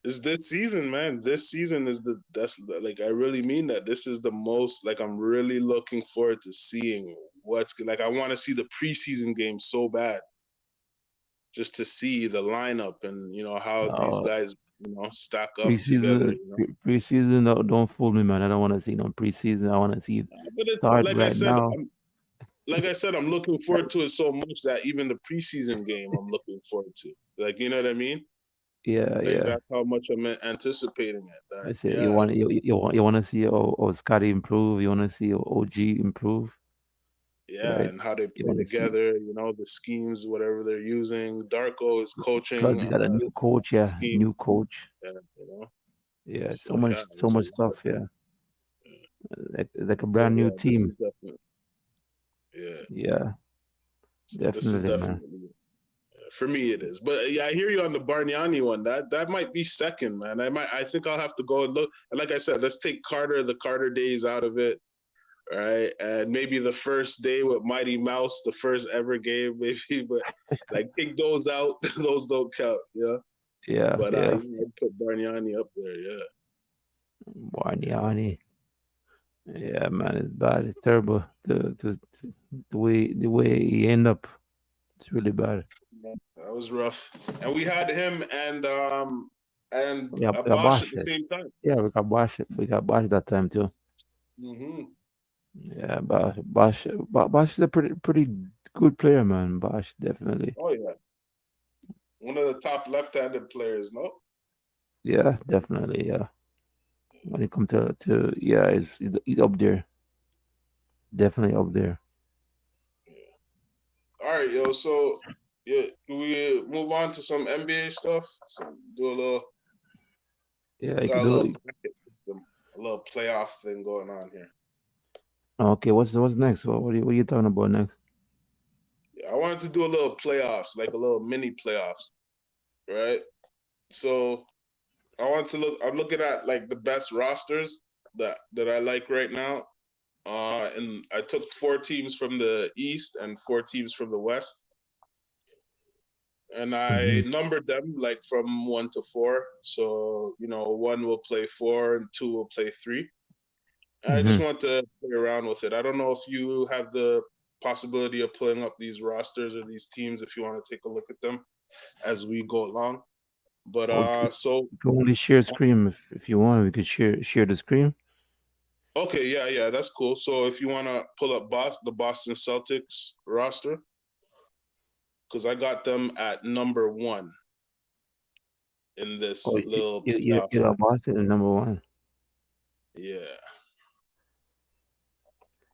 Is this season, man? This season is that's like I really mean that. This is the most like I'm really looking forward to seeing what's like. I want to see the preseason game so bad just to see the lineup and how these Uh, guys stack up together. preseason, preseason. No, don't fool me, man. I don't want to see no preseason. I want to see it But it's start like I right said, now. I'm looking forward to it so much that even the preseason game I'm looking forward to. Like you know what I mean? Yeah, Like yeah. that's how much I'm anticipating it. That I say yeah, you want to see Scotty improve. You want to see OG improve, yeah, right? and how they You play want to see together. The schemes, whatever they're using. Darko is plus coaching they got a new coach. Yeah, new schemes. coach. Yeah, Yeah, so yeah, so there's a much lot. stuff. Yeah, like a So brand new yeah, this team. is definitely yeah. Yeah, So this is definitely, man. definitely for me it is. But yeah, I hear you on the Bargnani one. That might be second, man. I think I'll have to go and look. And like I said, let's take the Carter days out of it. Right. And maybe the first day with Mighty Mouse, the first ever game, maybe, but like take those out. Those don't count, yeah. Yeah, But yeah. I'd put Bargnani up there, yeah. Bargnani. Yeah, man, it's bad. It's terrible. The way he end up, it's really bad. That was rough. And we had him and We got Bosch at Bosch. the same time. Yeah, we got Bosch. We got Bosch that time too. Hmm. Yeah, Bosch is a pretty good player, man. Bosch definitely. Oh yeah. One of the top left-handed players, no? Yeah, definitely. Yeah, when it comes to yeah, he's up there. Definitely up there. All right, yo. So yeah, do we move on to some NBA stuff? Do a little Yeah, you got could a little do. bracket system, a little playoff thing going on here. Okay, what's next? What are you talking about next? Yeah, I wanted to do a little playoffs, like a little mini playoffs, right? So I want to look. I'm looking at like the best rosters that I like right now, And I took 4 teams from the East and 4 teams from the West, and I Mm-hmm. numbered them like from 1 to 4. So one will play four and two will play three. I just Mm-hmm. want to play around with it. I don't know if you have the possibility of pulling up these rosters or these teams if you want to take a look at them as we go along. But Or so we can only share screen if you want. We could share the screen. okay, yeah, yeah, that's cool. So if you want to pull up the Boston Celtics roster, because I got them at number 1 in Oh, this little playoff. you got Boston at number one. Yeah,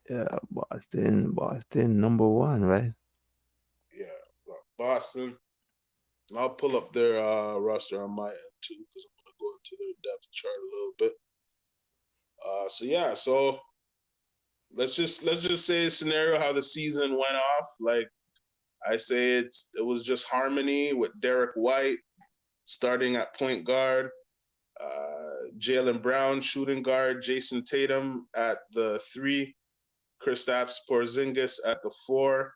Yeah, Boston number one, right? yeah, Boston. I'll pull up their roster on my end too, because I'm gonna go into their depth chart a little bit. So yeah, so let's just say a scenario how the season went off. Like I say, it was just harmony with Derek White starting at point guard, Jalen Brown shooting guard, Jason Tatum at the 3, Kristaps Porzingis at the 4,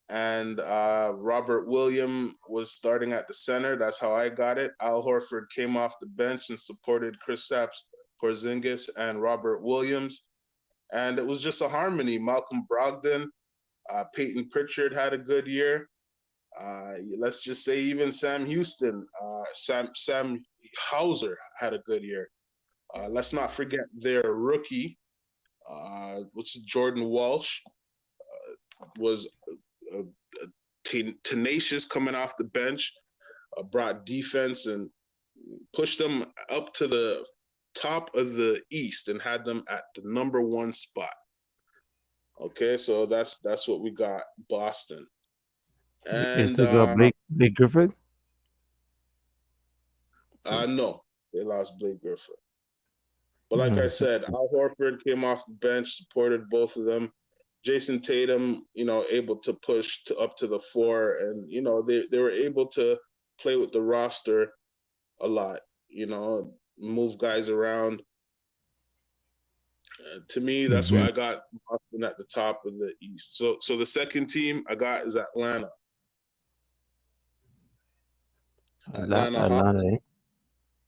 and Robert Williams was starting at the center. That's how I got it. Al Horford came off the bench and supported Kristaps Porzingis and Robert Williams, and it was just a harmony. Malcolm Brogdon, Peyton Pritchard had a good year. Let's just say even Sam Houston, Sam Hauser had a good year. Let's not forget their rookie, which is Jordan Walsh, was uh, tenacious coming off the bench, brought defense and pushed them up to the top of the East and had them at the number 1 spot. Okay, so that's what we got, Boston. You And still got Blake Griffin. no, they lost Blake Griffin. But like I Mm, so, said, Al Horford came off the bench, supported both of them. Jason Tatum, able to push up to the 4, and they were able to play with the roster a lot. Move guys around. To me, that's what hmm I got Boston at the top of the East. So the second team I got is Atlanta. Atlanta Atlanta. Hawks. Eh?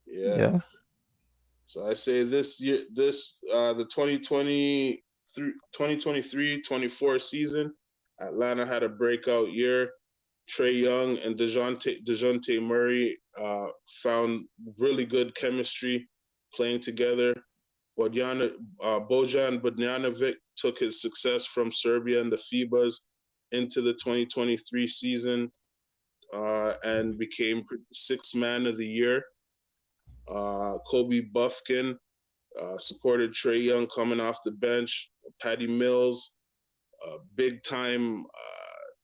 Yeah. Yeah. So I say this year, the 2023-24 season, Atlanta had a breakout year. Trey Young and Dejounte Murray found really good chemistry playing together. Bojan Bogdanovic took his success from Serbia and the FIBAs into the 2023 season and became sixth man of the year. Kobe Buffkin supported Trey Young coming off the bench. Patty Mills, a big time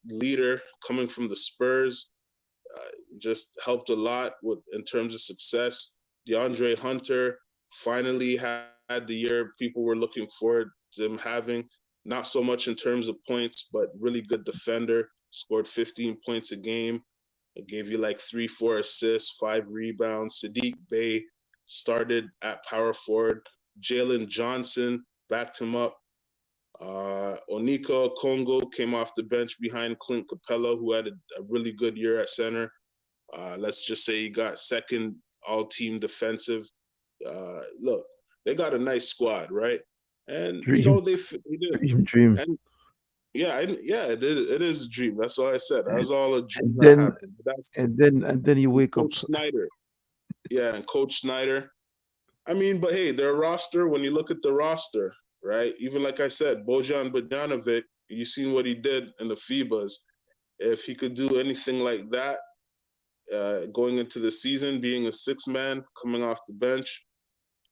leader coming from the Spurs, just helped a lot in terms of success. DeAndre Hunter finally had the year people were looking forward to him having. Not so much in terms of points, but really good defender. Scored 15 points a game. It gave you like 3, 4 assists, 5 rebounds. Sadiq Bey started at power forward. Jalen Johnson backed him up. Onika Kongo came off the bench behind Clint Capella, who had a really good year at center. Let's just say he got second all team defensive. Look, they got a nice squad, right? And Dream, they did. dream. And yeah, yeah, it is a dream. That's all I said. And, That's all a dream and that then happened. But that's you wake up. Coach Snyder. Yeah, and Coach Snyder. I mean, but hey, their roster, when you look at the roster, right? Even like I said, Bojan Bogdanovic, you seen what he did in the FIBAs. If he could do anything like that, going into the season, being a six man coming off the bench,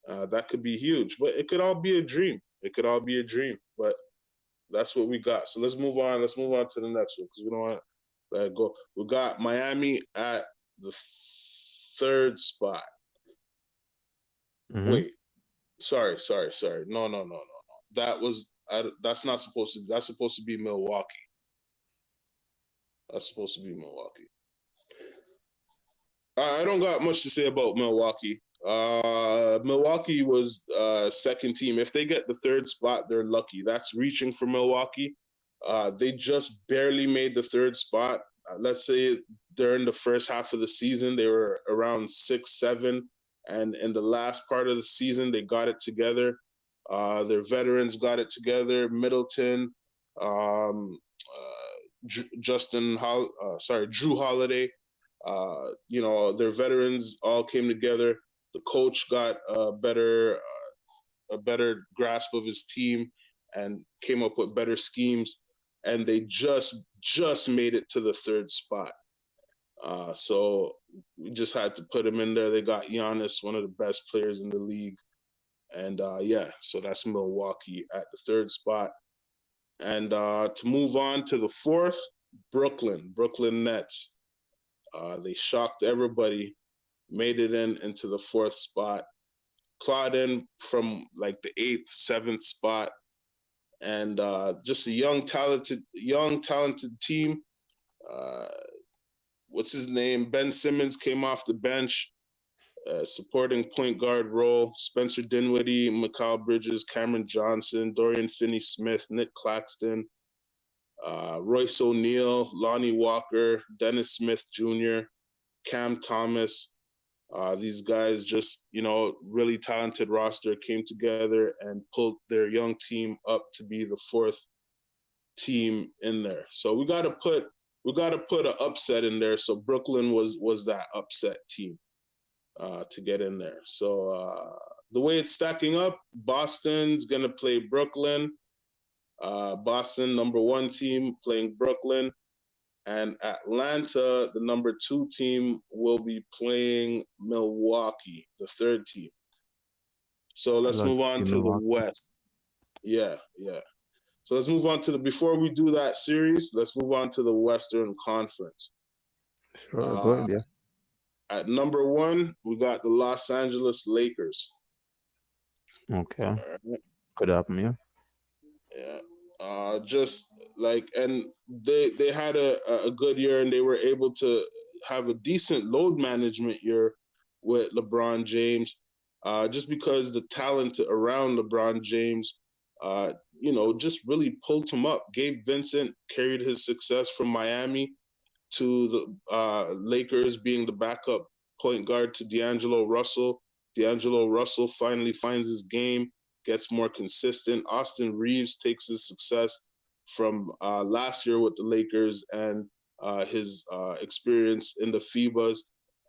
that could be huge. But it could all be a dream. It could all be a dream. But that's what we got. So let's move on. Let's move on to the next one because we don't want to let go. We got Miami at the third spot. Hmm. Wait, sorry. No. That's not supposed to. That's supposed to be Milwaukee. That's supposed to be Milwaukee. I don't got much to say about Milwaukee. Milwaukee was second team. If they get the third spot, they're lucky. That's reaching for Milwaukee. They just barely made the third spot. Let's say during the first half of the season, they were around 6, 7, and in the last part of the season, they got it together. Their veterans got it together. Middleton, Drew Holiday. Their veterans all came together. The coach got a better grasp of his team and came up with better schemes, and they just made it to the third spot. So we just had to put him in there. They got Giannis, one of the best players in the league, and so that's Milwaukee at the third spot. And to move on to the fourth, Brooklyn Nets. They shocked everybody, made it into the fourth spot, clawed in from like the eighth, seventh spot, and just a young talented team. Uh, what's his name? Ben Simmons came off the bench, supporting point guard role. Spencer Dinwiddie, Mikal Bridges, Cameron Johnson, Dorian Finney-Smith, Nick Claxton, Royce O'Neal, Lonnie Walker, Dennis Smith Jr., Cam Thomas. These guys just, really talented roster came together and pulled their young team up to be the fourth team in there. So we got to put an upset in there. So Brooklyn was that upset team to get in there. So the way it's stacking up, Boston's gonna play Brooklyn. Boston, number one team, playing Brooklyn. And Atlanta, the number two team, will be playing Milwaukee, the third team. So I let's like move to on see to the Milwaukee. West. Yeah, yeah. So let's move on to before we do that series, let's move on to the Western Conference. Sure, go Uh, ahead. Yeah. at number one, we got the Los Angeles Lakers. Okay. All right. Could happen. Yeah. Yeah. Just like, and they had a good year, and they were able to have a decent load management year with LeBron James. Just because the talent around LeBron James, just really pulled him up. Gabe Vincent carried his success from Miami to the Lakers, being the backup point guard to D'Angelo Russell. D'Angelo Russell finally finds his game, gets more consistent. Austin Reeves takes his success from last year with the Lakers and his experience in the FIBAs,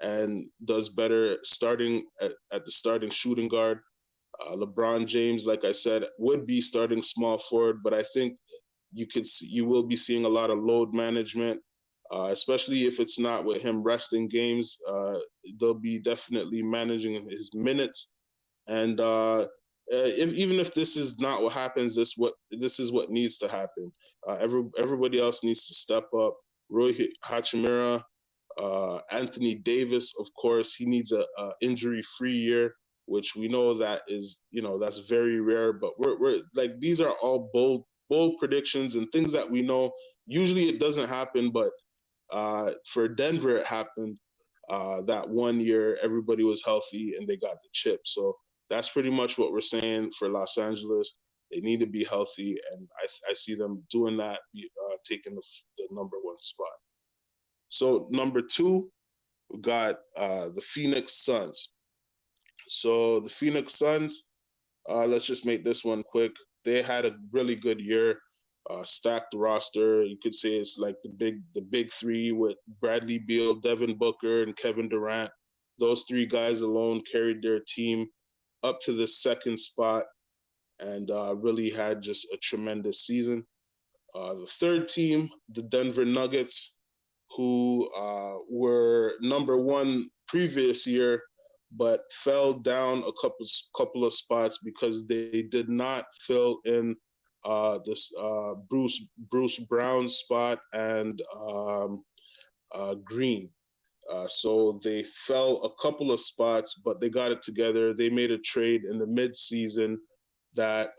and does better starting at the starting shooting guard. LeBron James, like I said, would be starting small forward, but I think you will be seeing a lot of load management, especially if it's not with him resting games. They'll be definitely managing his minutes, and even if this is not what happens, this is what needs to happen. Everybody else needs to step up. Roy Hachimura, Anthony Davis, of course, he needs a injury-free year, which we know that is, that's very rare. But we're like, these are all bold predictions and things that we know. Usually it doesn't happen, but for Denver it happened. That one year, everybody was healthy and they got the chip. So that's pretty much what we're saying for Los Angeles. They need to be healthy, and I see them doing that, taking the number one spot. So number two, we got the Phoenix Suns. So the Phoenix Suns, let's just make this one quick. They had a really good year, stacked roster. You could say it's like the big three with Bradley Beal, Devin Booker, and Kevin Durant. Those three guys alone carried their team up to the second spot, and really had just a tremendous season. The third team, the Denver Nuggets, who were number one previous year, but fell down a couple of spots because they did not fill in this Bruce Brown spot and Green. So they fell a couple of spots, but they got it together. They made a trade in the mid-season that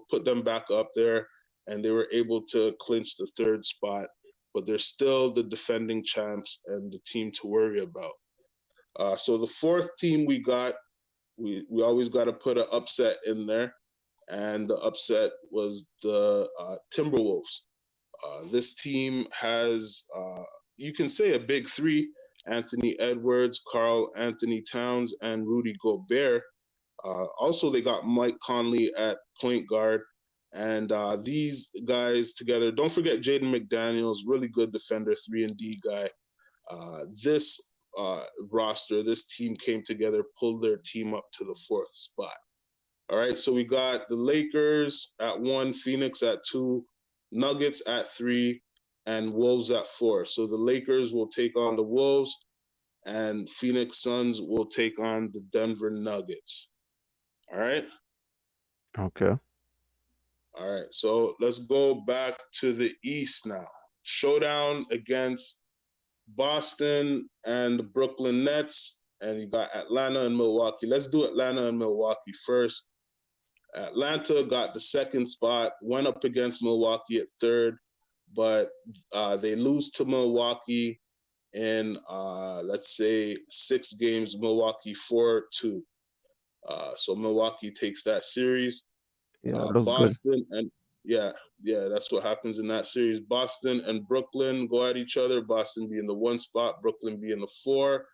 put them back up there, and they were able to clinch the third spot. But they're still the defending champs and the team to worry about. So the fourth team we always got to put an upset in there, and the upset was the Timberwolves. This team has, you can say, a big three: Anthony Edwards, Carl Anthony Towns, and Rudy Gobert. Also, they got Mike Conley at point guard. And these guys together, don't forget Jaden McDaniels, really good defender, 3-and-D guy. This roster, this team came together, pulled their team up to the fourth spot. All right, so we got the Lakers at 1, Phoenix at 2, Nuggets at 3, and Wolves at 4. So the Lakers will take on the Wolves, and Phoenix Suns will take on the Denver Nuggets. All right. Okay. All right. So let's go back to the East now. Showdown against Boston and the Brooklyn Nets. And you got Atlanta and Milwaukee. Let's do Atlanta and Milwaukee first. Atlanta got the second spot, went up against Milwaukee at third, but they lose to Milwaukee in, let's say, 6 games, Milwaukee 4-2. So Milwaukee takes that series. Yeah, looks good. Boston and yeah, yeah, that's what happens in that series. Boston and Brooklyn go at each other. Boston be in the 1 spot, Brooklyn be in the 4.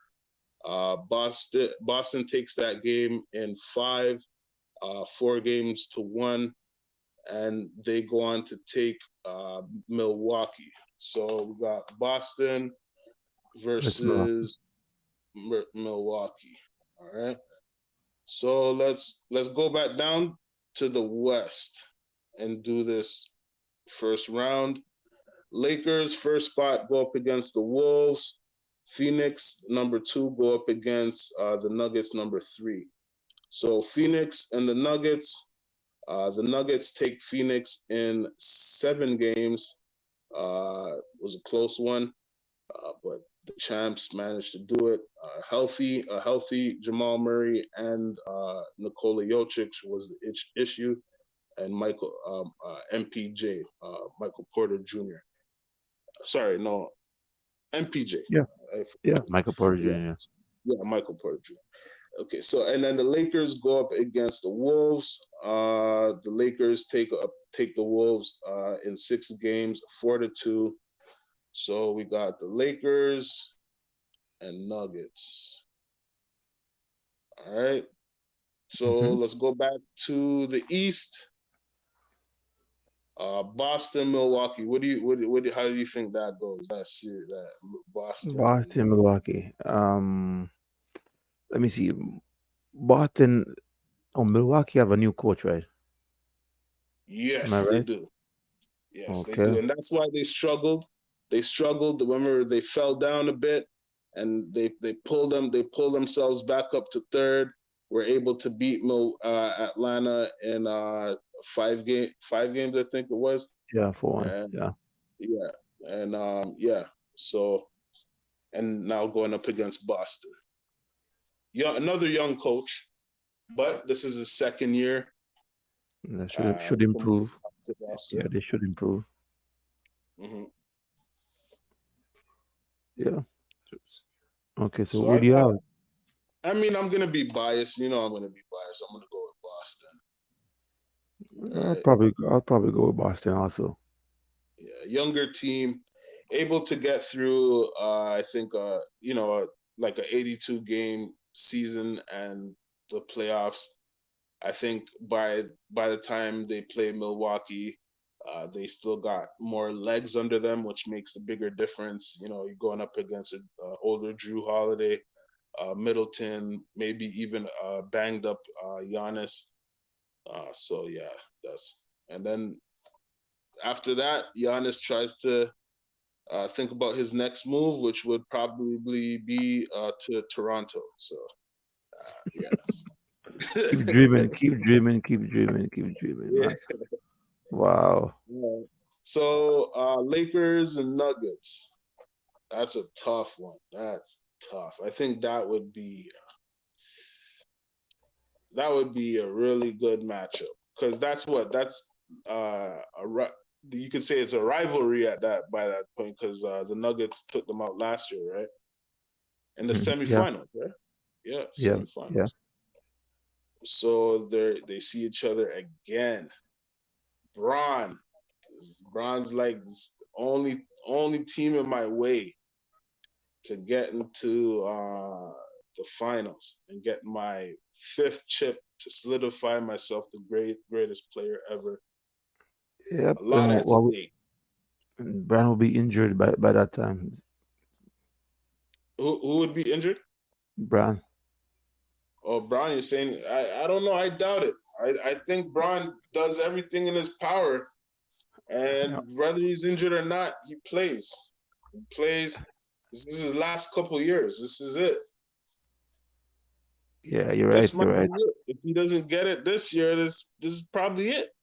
Boston takes that game in 5, 4 games to 1, and they go on to take Milwaukee. So we got Boston Let's know. versus Milwaukee. All right. So let's go back down to the West and do this first round. Lakers first spot go up against the Wolves. Phoenix number 2 go up against the Nuggets number 3. So Phoenix and the Nuggets take Phoenix in 7 games. Was a close one, but the champs managed to do it. A healthy Jamal Murray and Nikola Jokic was the issue, and MPJ, Michael Porter Jr. Sorry, no, MPJ. Yeah. I Yeah. forgot. Michael Porter Yeah, Jr. yeah, Michael Porter Jr. Okay, so and then the Lakers go up against the Wolves. The Lakers take the Wolves in 6 games, 4-2. So we got the Lakers and Nuggets. All right. So Mm-hmm. let's go back to the East. Boston, Milwaukee. How do you think that goes? That series, that Boston and Boston, Milwaukee. Let me see. Boston. Oh, Milwaukee have a new coach, right? Am I yes, they right? do. Yes, they Okay. do, and that's why they struggled. They struggled. Remember, they fell down a bit, and they pulled themselves back up to third. Were able to beat Atlanta in 5 games, I think it was, Yeah, for one. and Yeah. yeah, and yeah. So and now going up against Boston. Yeah, another young coach, but this is his second year That should from improve. the Yeah, roster. they should improve. Hmm. Yeah. Okay, so So who do you have? I mean, I'm gonna be biased. You know, I'm gonna be biased. I'm gonna go with Boston. All right. I'll probably go with Boston also. Yeah, younger team, able to get through. I think like a 82 game season and the playoffs. I think by the time they play Milwaukee, they still got more legs under them, which makes a bigger difference. You know, you're going up against an older Drew Holiday, Middleton, maybe even banged up Giannis. So yeah, that's and then after that, Giannis tries to think about his next move, which would probably be to Toronto. So yes, Keep dreaming, keep dreaming, keep dreaming, keep dreaming, yeah. man. Wow. Yeah. So Lakers and Nuggets. That's a tough one. That's tough. I think that would be a really good matchup because that's you could say it's a rivalry at that by that point because the Nuggets took them out last year, right? in the Yeah, semifinals, right? Yeah, yeah, yeah, semifinals. So they see each other again. Braun, Braun's like the only team in my way to get into the finals and get my fifth chip to solidify myself the greatest player ever. yep. A lot at stake. Brian will be injured by that time. Who would be injured? Brian. Oh, Braun, you're saying I don't know. I doubt it. I think Braun does everything in his power, Yeah, and whether he's injured or not, he plays. He plays. This is his last couple years. This is it. yeah, you're right. This You're might be right. it. If he doesn't get it this year, this is probably it.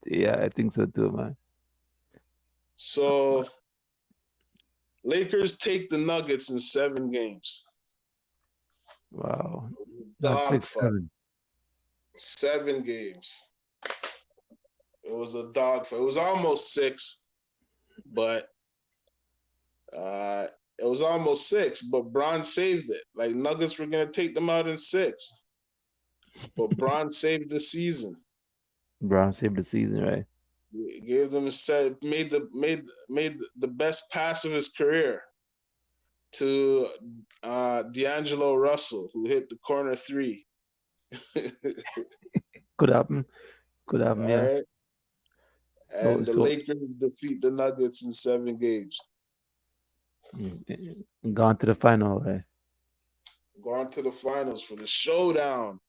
Yeah, I think so too, man. So Lakers take the Nuggets in 7 games. Wow, not Dog six, fight. 7. 7 games. It was a dog fight. It was almost six, but uh, it was almost six. But Braun saved it. Like Nuggets were gonna take them out in six, but Braun saved the season. Brown saved the season, right? Gave them a set. Made the best pass of his career to D'Angelo Russell, who hit the corner three. All Could happen. Could happen. Yeah. right. So, And the so Lakers defeat the Nuggets in 7 games. gone to the final, right? Going to the finals for the showdown.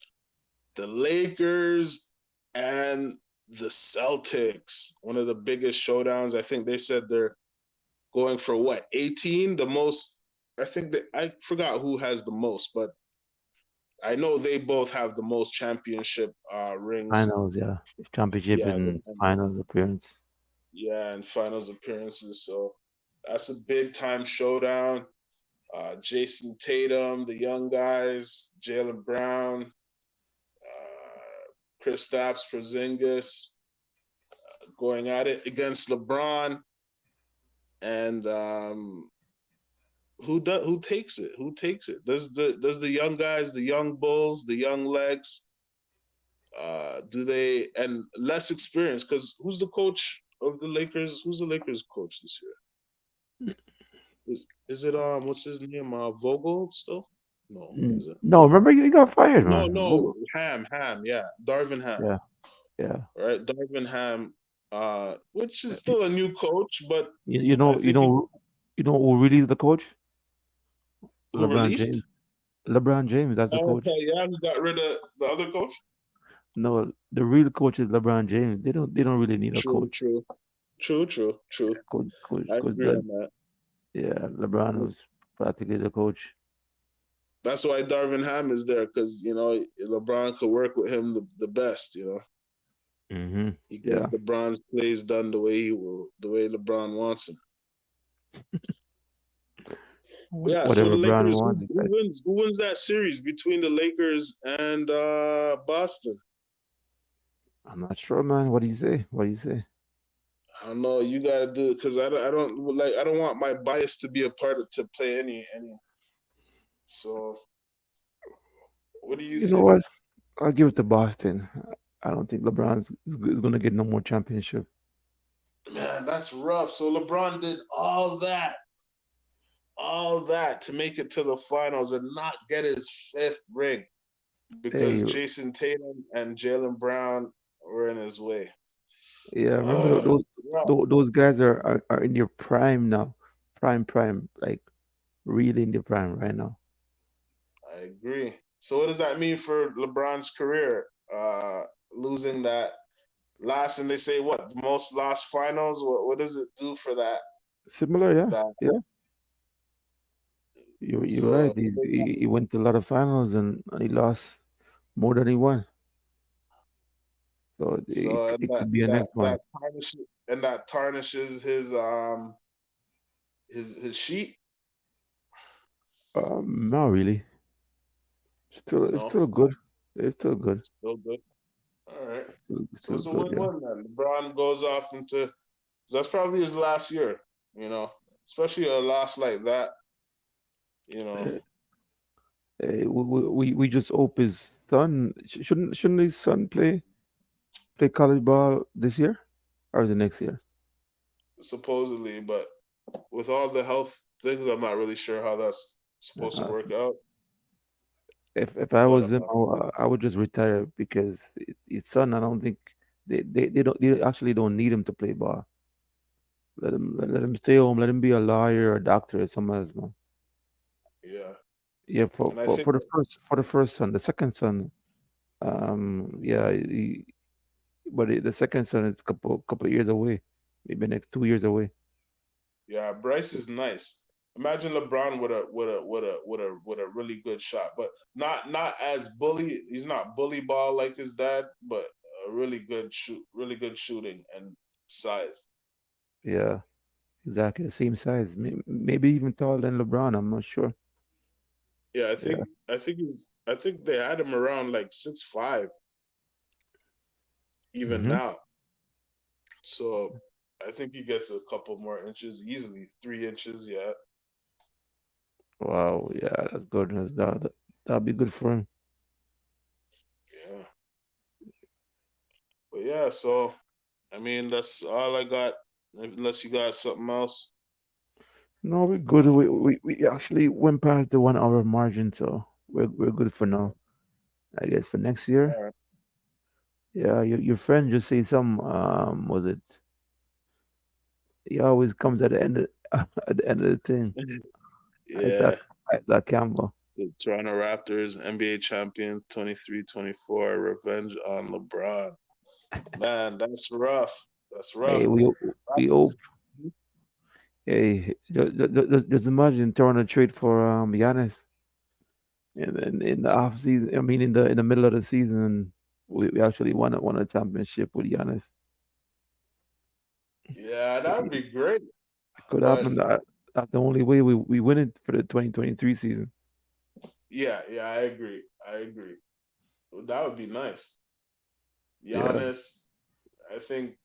The Lakers and the Celtics. One of the biggest showdowns. I think they said they're going for what, 18? The most, I think that I forgot who has the most, but I know they both have the most championship rings. Finals, yeah. Championship Yeah, and finals appearance. yeah, and finals appearances. So that's a big time showdown. Jason Tatum, the young guys, Jalen Brown, Kristaps Porzingis going at it against LeBron, and who takes it? Who takes it? Does the young guys, the young bulls, the young legs, do they and less experience? Because who's the coach of the Lakers? Who's the Lakers coach this year? Is it what's his name? Vogel still? No, is it? No, remember he got fired, No, man. no, Ham, yeah, Darvin Ham, Yeah, yeah. right? Darvin Ham, which is still a new coach, but You, you I know, you think he, know, you know who really is the coach? who LeBron released. James. LeBron James, that's the Oh, coach. okay, yeah, he got rid of the other coach. No, the real coach is LeBron James. They don't really need a True, coach. true, true. I Coach agree that, on that. yeah, LeBron was practically the coach. That's why Darvin Ham is there because LeBron could work with him the best. Mm-hmm. He gets Yeah. LeBron's plays done the way LeBron wants him. Yeah. So Whatever the LeBron Lakers, wants, who wins? Who wins that series between the Lakers and Boston? I'm not sure, man. What do you say? What do you say? I don't know. You gotta do it because I don't want my bias to be a part of to play any. So what do you You know think? what? I'll give it to Boston. I don't think LeBron's going to get no more championship. Man, that's rough. So LeBron did all that to make it to the finals and not get his fifth ring because Hey, Jason Tatum and Jalen Brown were in his way. yeah, remember Oh, rough. those guys are in their prime now, prime, like really in their prime right now. I agree. So what does that mean for LeBron's career? Losing that last, and they say what, the most lost finals. What does it do for that? Similar, yeah, That yeah. You're right. so He went to a lot of finals and he lost more than he won. So so and it that could be a that next one. that tarnishes his his sheet. Not really. It's No, still good. It's still good. still good. All right. So Still it's a good. Yeah. win-win then. LeBron goes off into that's probably his last year, especially a loss like that. You know, Uh, we just hope his son shouldn't his son play college ball this year or is it next year? supposedly, but with all the health things, I'm not really sure how that's supposed to Uh, work out. if I But was him, I would just retire because his son. I don't think they actually don't need him to play ball. Let him stay home. Let him be a lawyer or a doctor or something else, man. yeah, Yeah, and I think for the first son, the second son, yeah, the second son is couple of years away, maybe next 2 years away. yeah, Bryce is nice. Imagine LeBron with a really good shot, but not as bully. He's not bully ball like his dad, but a really good shooting and size. Yeah, exactly the same size, maybe even taller than LeBron. I'm not sure. Yeah, Yeah. I think they had him around like 6'5" even Hmm. now. So I think he gets a couple more inches easily, 3 inches. Yeah, Wow. Yeah, that's good. That'll be good for him. yeah. But yeah, so I mean that's all I got. Unless you got something else. No, we're good. We actually went past the 1 hour margin, so we're good for now. I guess for next year. All right. Yeah, your friend just say some was it? He always comes at the end of, at the end of the thing. Isaac Yeah. Isaac Campbell. The Toronto Raptors, NBA champions 23-24, revenge on LeBron. Man, that's rough. That's rough. Hey, we Raptors. hope. Hey, just imagine throwing a trade for Giannis in the off season. I mean, in the middle of the season, we actually won a championship with Giannis. Yeah, that'd It be great. could But happen. That's the only way we win it for the 2023 season. yeah, yeah, I agree. I agree. That would be nice. Yeah, Giannis, I think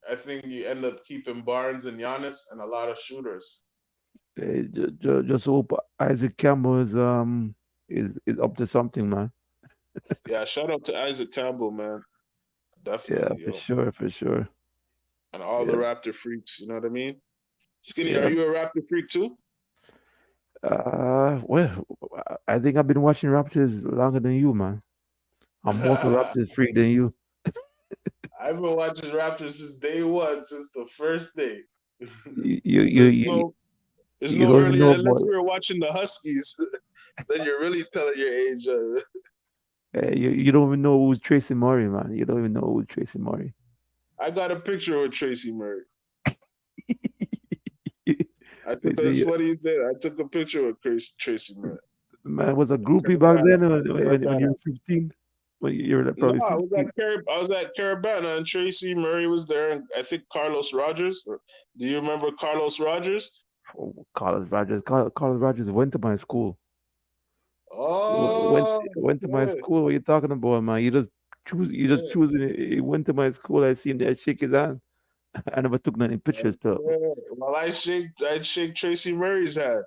you end up keeping Barnes and Giannis and a lot of shooters. hey, just hope Isaac Campbell is up to something, man. Yeah, shout out to Isaac Campbell, man. Yeah, Definitely, for yo. sure, for sure. And all the Yeah, Raptor freaks, you know what I mean? Skinny, are yeah. you a Raptor freak too? Well, I think I've been watching Raptors longer than you, man. I'm more of a Raptors freak than you. I've been watching Raptors since day one, since the first day. You you So you you, there's you no don't even earlier know unless about you were watching the Huskies. Then you're really telling your age. you don't even know who's Tracy Murray, man. You don't even know who's Tracy Murray. I got a picture with Tracy Murray. I took They say That's funny you said. I took a picture with Tracy Murray. man was a groupie back Carabana, then when you Carabana. were 15. When you were like No, probably I was 15. at I was at Carabana, and Tracy Murray was there, and I think Carlos Rogers. Do you remember Carlos Rogers? Oh, Carlos Rogers. Carlos Rogers went to my school. He Oh, went to my okay. school. What you talking about, man? You just Yeah, choosing it. He went to my school. I seen that shake his hand. I never took any pictures though. okay. Well, I'd shake Tracy Murray's hand.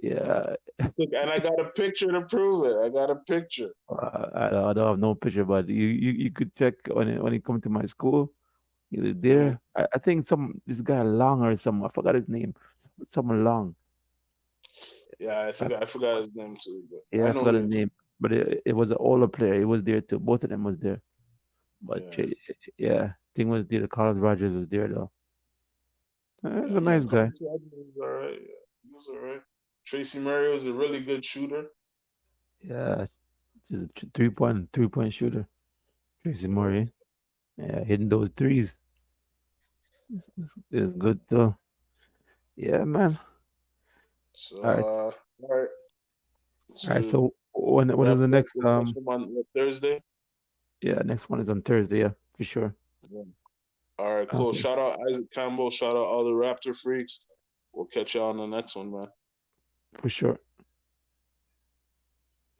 Yeah, And I got a picture to prove it. I got a picture. I don't have no picture, but you could check when he come to my school. He was Mhm. there. I think this guy Long or some I forgot his name. Someone Long. Yeah, I, I forgot his name too, but yeah, I I know forgot who his you're talking. name, but it was an older player. He was there too. Both of them was there. But Yeah, yeah, thing was there. Carlos Rogers was there though. He's yeah, a yeah. nice guy. Carlos Rogers was all right. Yeah, he was all right. Tracy Murray was a really good shooter. Yeah, just a 3-point shooter. Tracy Yeah. Murray. Yeah, hitting those threes is good though. Yeah, man. So, All right, all right. all right. So So when is wrap the it up. next We'll catch them on Thursday. Yeah, next one is on Thursday. Yeah, for sure. Yeah. All right, cool. Okay, Shout out Isaac Campbell. Shout out all the Raptor freaks. We'll catch you on the next one, man. for sure.